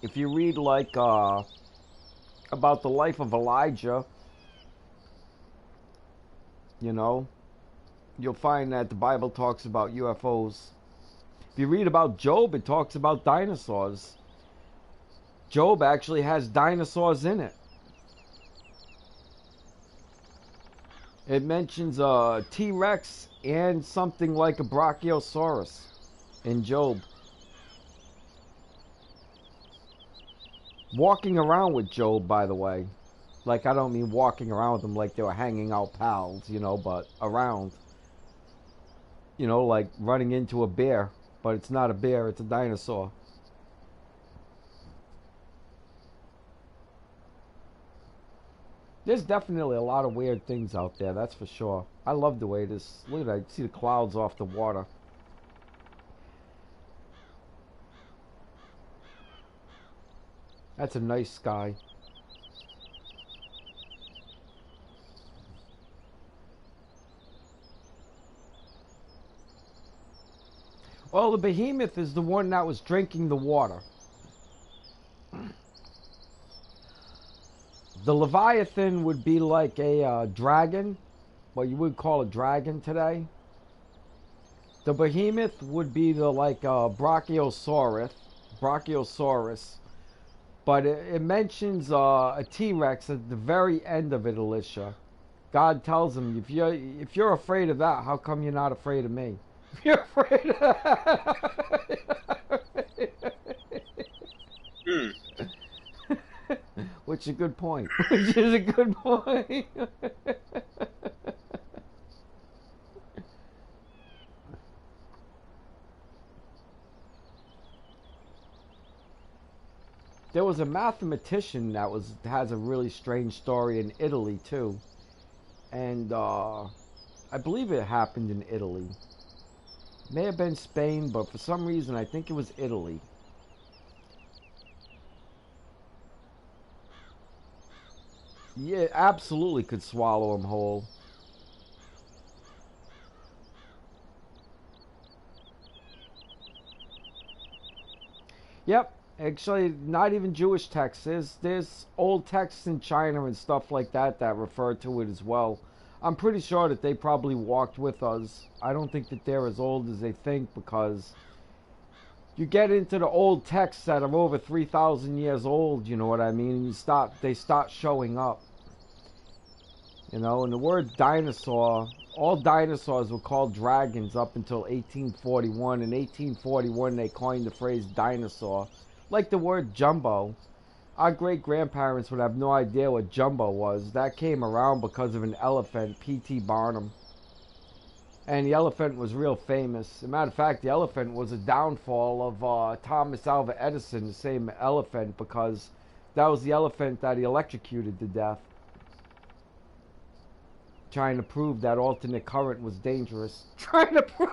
If you read, like, about the life of Elijah, you know, you'll find that the Bible talks about UFOs. If you read about Job, it talks about dinosaurs. Job actually has dinosaurs in it. It mentions a T-Rex and something like a Brachiosaurus in Job. Walking around with Job, by the way. Like, I don't mean walking around with them like they were hanging out pals, you know, but around. You know, like running into a bear. But it's not a bear, it's a dinosaur. There's definitely a lot of weird things out there, that's for sure. I love the way this... Look at that, you see the clouds off the water. That's a nice sky. Well, the behemoth is the one that was drinking the water. The Leviathan would be like a dragon, what you would call a dragon today. The behemoth would be the like Brachiosaurus, but it mentions a T-Rex at the very end of it, Alicia. God tells him, if you're afraid of that, how come you're not afraid of me? If you're afraid of that. Which is a good point. Which is a good point. There was a mathematician that has a really strange story in Italy too, and I believe it happened in Italy. May have been Spain, but for some reason I think it was Italy. Yeah, absolutely could swallow him whole. Yep, actually, not even Jewish texts. There's old texts in China and stuff like that that refer to it as well. I'm pretty sure that they probably walked with us. I don't think that they're as old as they think, because you get into the old texts that are over 3,000 years old, you know what I mean? And they start showing up. You know, and the word dinosaur, all dinosaurs were called dragons up until 1841. In 1841, they coined the phrase dinosaur. Like the word jumbo. Our great-grandparents would have no idea what jumbo was. That came around because of an elephant, P.T. Barnum. And the elephant was real famous. As a matter of fact, the elephant was a downfall of Thomas Alva Edison, the same elephant, because that was the elephant that he electrocuted to death, trying to prove that alternate current was dangerous. Trying to prove...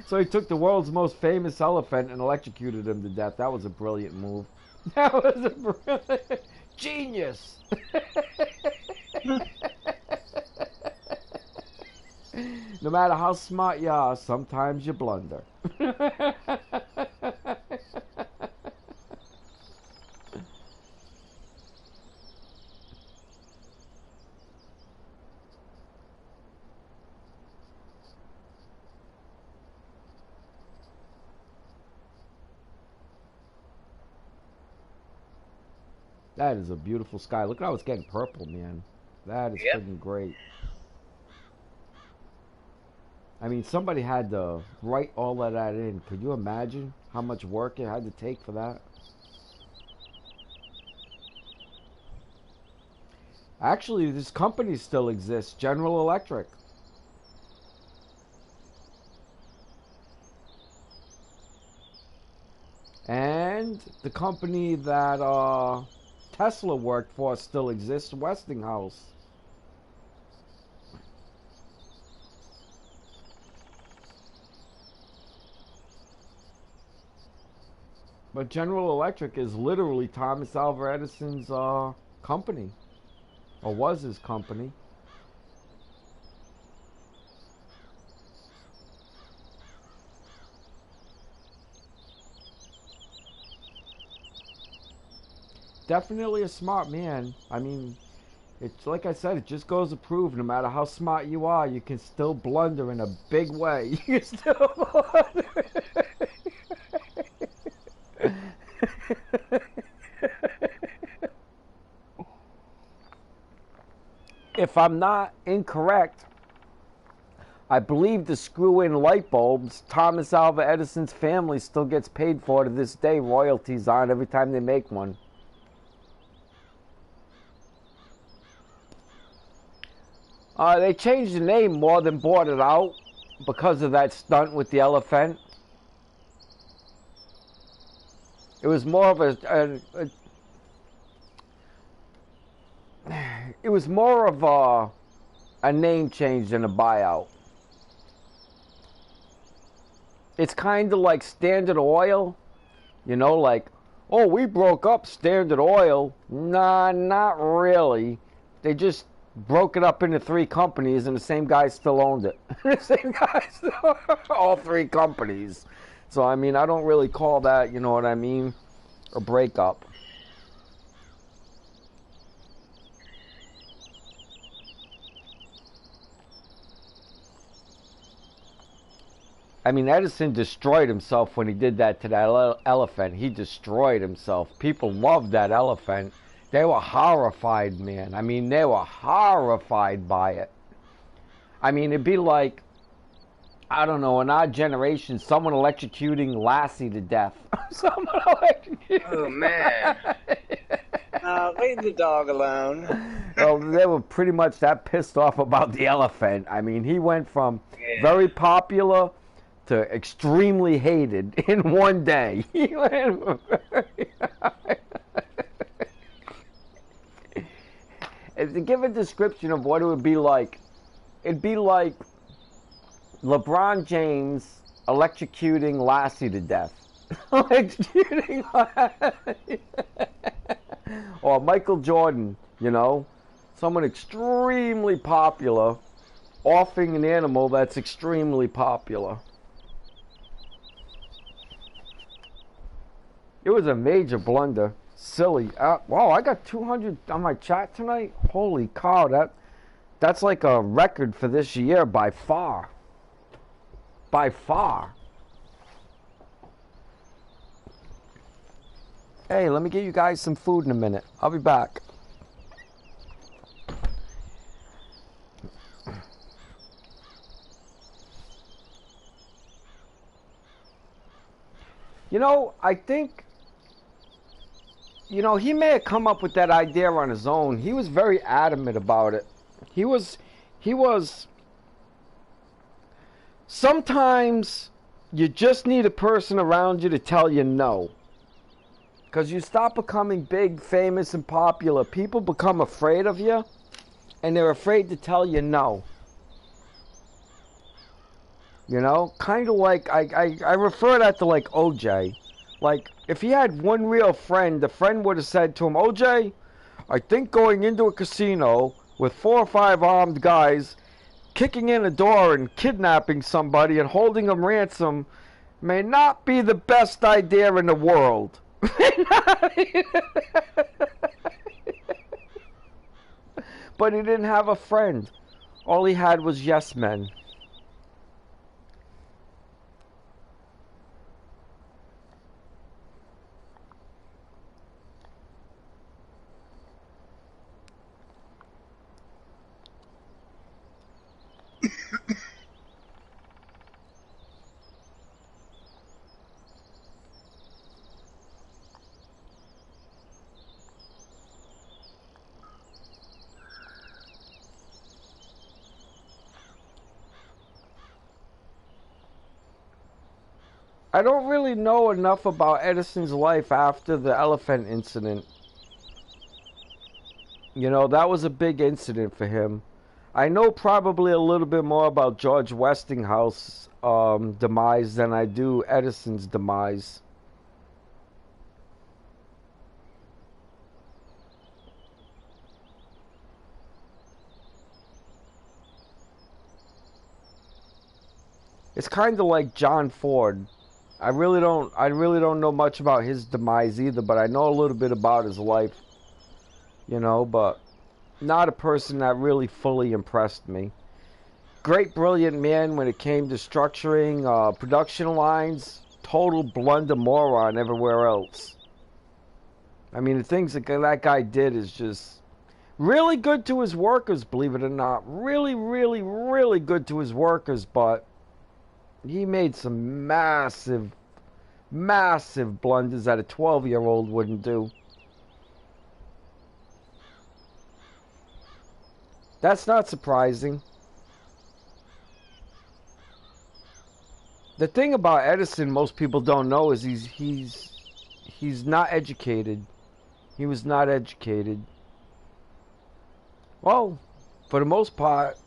So he took the world's most famous elephant and electrocuted him to death. That was a brilliant move. That was a brilliant... Genius! No matter how smart you are, sometimes you blunder. That is a beautiful sky. Look at how it's getting purple, man. That is freaking great. I mean, somebody had to write all of that in. Could you imagine how much work it had to take for that? Actually, this company still exists, General Electric. And the company that Tesla worked for still exists, Westinghouse. But General Electric is literally Thomas Alva Edison's company, or was his company. definitely a smart man. I mean, it's like I said, it just goes to prove no matter how smart you are, you can still blunder in a big way. You can still blunder. If I'm not incorrect, I believe the screw-in light bulbs Thomas Alva Edison's family still gets paid for to this day, royalties on every time they make one. They changed the name more than bought it out because of that stunt with the elephant. It was more of a name change than a buyout. It's kind of like Standard Oil, you know, like, oh, we broke up Standard Oil. Nah, not really. They just broke it up into 3 companies, and the same guy still owned it. The same guy still, all 3 companies. So, I mean, I don't really call that, you know what I mean, a breakup. I mean, Edison destroyed himself when he did that to that elephant. He destroyed himself. People loved that elephant. They were horrified, man. I mean, they were horrified by it. I mean, it'd be like, I don't know, in our generation, someone electrocuting Lassie to death. Someone electrocuting. Oh, man. Leave the dog alone. Well, they were pretty much that pissed off about the elephant. I mean, he went from very popular to extremely hated in one day. To give a description of what it would be like, it'd be like LeBron James electrocuting Lassie to death. Electrocuting Lassie. Or Michael Jordan, you know, someone extremely popular offing an animal that's extremely popular. It was a major blunder. Silly. Wow, I got 200 on my chat tonight. Holy cow, that's like a record for this year by far. By far. Hey, let me get you guys some food in a minute. I'll be back. You know, I think, you know, he may have come up with that idea on his own. He was very adamant about it. He was, sometimes you just need a person around you to tell you no. Because you stop becoming big, famous, and popular. People become afraid of you, and they're afraid to tell you no. You know, kind of like, I refer that to like OJ. Like, if he had one real friend, the friend would have said to him, OJ, I think going into a casino with 4 or 5 armed guys, kicking in a door and kidnapping somebody and holding them ransom may not be the best idea in the world. But he didn't have a friend. All he had was yes men. I don't really know enough about Edison's life after the elephant incident. You know, that was a big incident for him. I know probably a little bit more about George Westinghouse's demise than I do Edison's demise. It's kind of like John Ford. I really don't know much about his demise either, but I know a little bit about his life, but not a person that really fully impressed me. Great, brilliant man when it came to structuring production lines, total blunder moron everywhere else. I mean, the things that guy did is just really good to his workers, believe it or not. Really, really, really good to his workers, but he made some massive, massive blunders that a 12-year-old wouldn't do. That's not surprising. The thing about Edison most people don't know is he's not educated. He was not educated. Well, for the most part,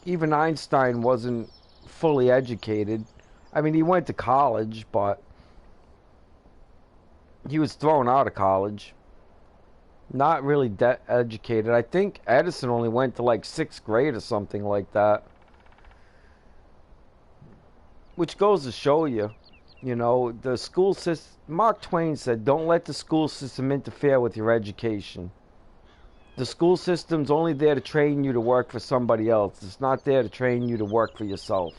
even Einstein wasn't fully educated. I mean, he went to college, but he was thrown out of college. Not really educated. I think Edison only went to like 6th grade or something like that. Which goes to show you, the school system. Mark Twain said, don't let the school system interfere with your education. The school system's only there to train you to work for somebody else. It's not there to train you to work for yourself.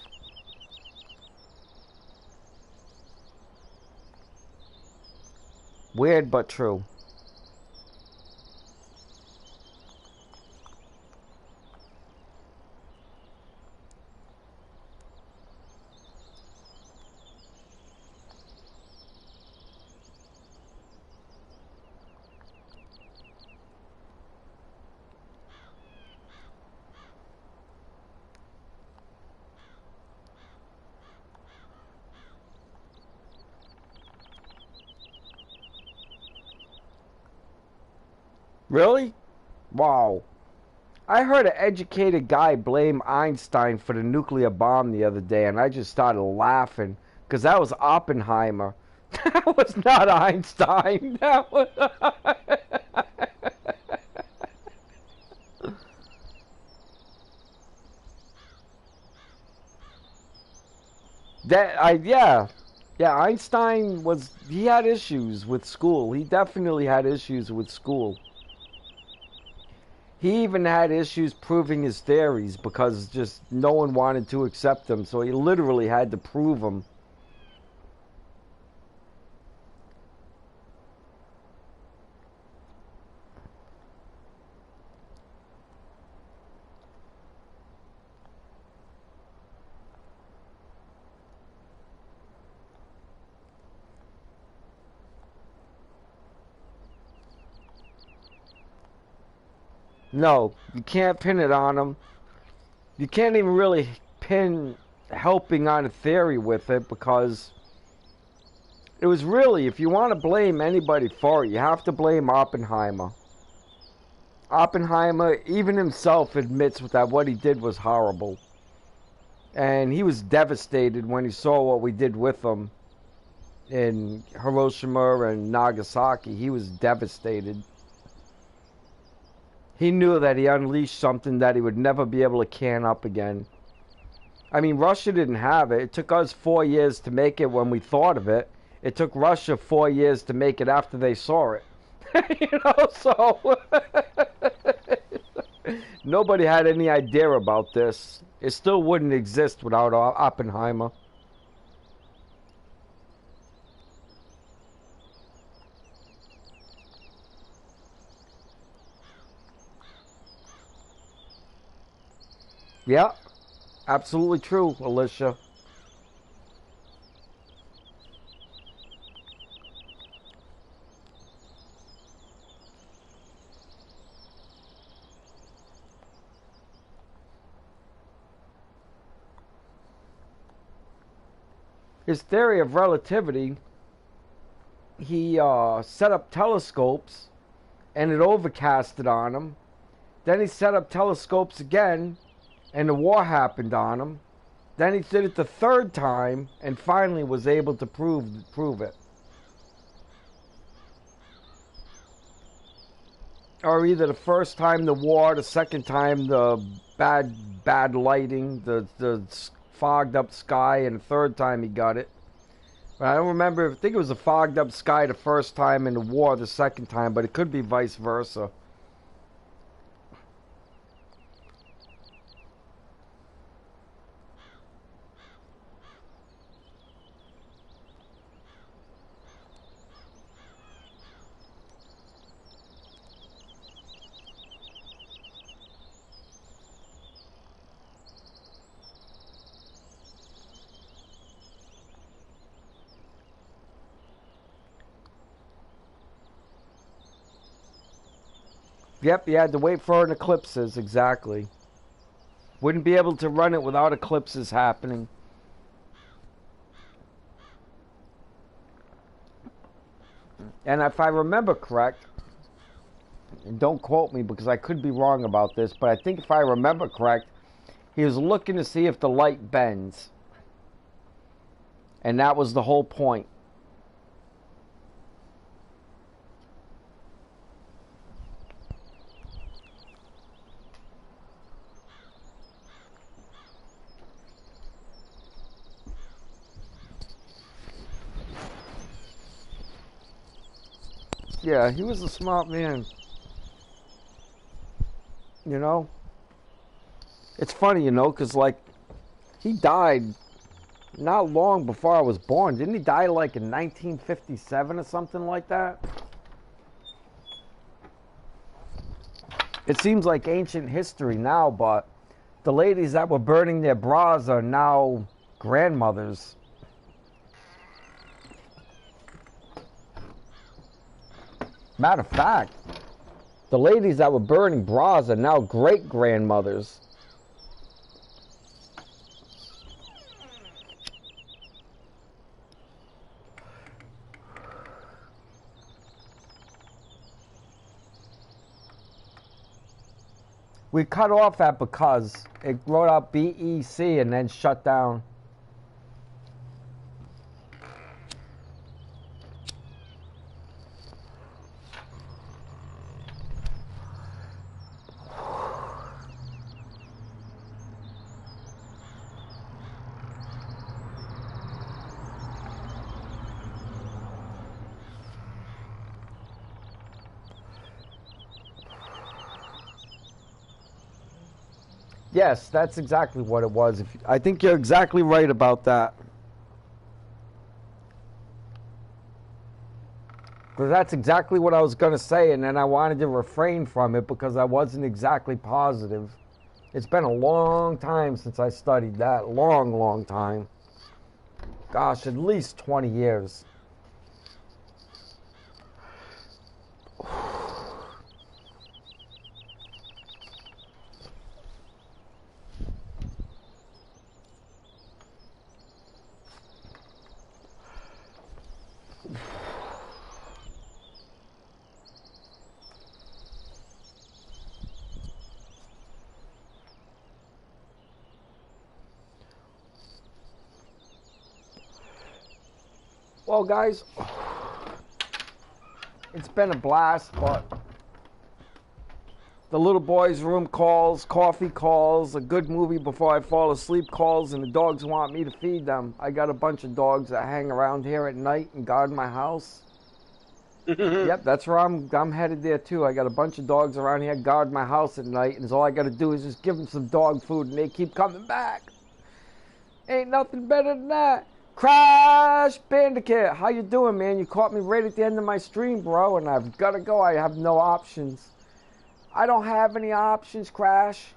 Weird but true. Really? Wow. I heard an educated guy blame Einstein for the nuclear bomb the other day, and I just started laughing because that was Oppenheimer. That was not Einstein. That was. Yeah. Einstein he had issues with school. He definitely had issues with school. He even had issues proving his theories because just no one wanted to accept them, so he literally had to prove them. No, you can't pin it on him. You can't even really pin helping on a theory with it because it was really, if you want to blame anybody for it, you have to blame Oppenheimer. Oppenheimer, even himself, admits that what he did was horrible. And he was devastated when he saw what we did with him in Hiroshima and Nagasaki. He was devastated. He knew that he unleashed something that he would never be able to can up again. I mean, Russia didn't have it. It took us 4 years to make it when we thought of it. It took Russia 4 years to make it after they saw it. So nobody had any idea about this. It still wouldn't exist without Oppenheimer. Yeah, absolutely true, Alicia. His theory of relativity, he set up telescopes and it overcasted on him. Then he set up telescopes again and the war happened on him. Then he did it the third time and finally was able to prove it. Or either the first time the war, the second time the bad lighting, the fogged up sky, and the third time he got it. I don't remember. I think it was a fogged up sky the first time and the war the second time, but it could be vice versa. Yep, you had to wait for an eclipses, exactly. Wouldn't be able to run it without eclipses happening. And if I remember correct, and don't quote me because I could be wrong about this, but I think if I remember correct, he was looking to see if the light bends. And that was the whole point. Yeah, he was a smart man. You know? It's funny, you know, because, like, he died not long before I was born. Didn't he die, like, in 1957 or something like that? It seems like ancient history now, but the ladies that were burning their bras are now grandmothers. Matter of fact, the ladies that were burning bras are now great-grandmothers. We cut off at because it wrote out BEC and then shut down. Yes, that's exactly what it was. I think you're exactly right about that. Because that's exactly what I was going to say, and then I wanted to refrain from it because I wasn't exactly positive. It's been a long time since I studied that. Long, long time. Gosh, at least 20 years. Well, guys, it's been a blast, but the little boy's room calls, coffee calls, a good movie before I fall asleep calls, and the dogs want me to feed them. I got a bunch of dogs that hang around here at night and guard my house. Yep, that's where I'm headed there too. I got a bunch of dogs around here guard my house at night, and all I got to do is just give them some dog food, and they keep coming back. Ain't nothing better than that. Crash Bandicoot, how you doing, man? You caught me right at the end of my stream, bro, and I've got to go. I have no options. I don't have any options, Crash.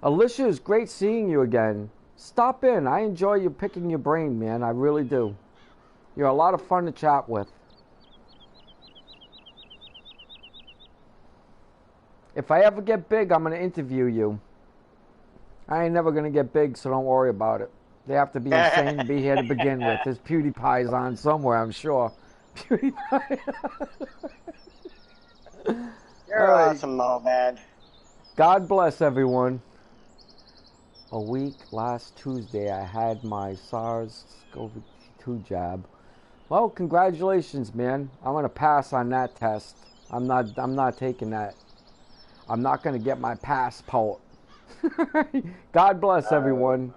Alicia, it's great seeing you again. Stop in. I enjoy you picking your brain, man. I really do. You're a lot of fun to chat with. If I ever get big, I'm going to interview you. I ain't never going to get big, so don't worry about it. They have to be insane to be here to begin with. There's PewDiePie's on somewhere, I'm sure. PewDiePie. You're awesome, Mobad. God bless everyone. A week last Tuesday, I had my SARS-CoV-2 jab. Well, congratulations, man. I'm gonna pass on that test. I'm not taking that. I'm not gonna get my passport. God bless everyone.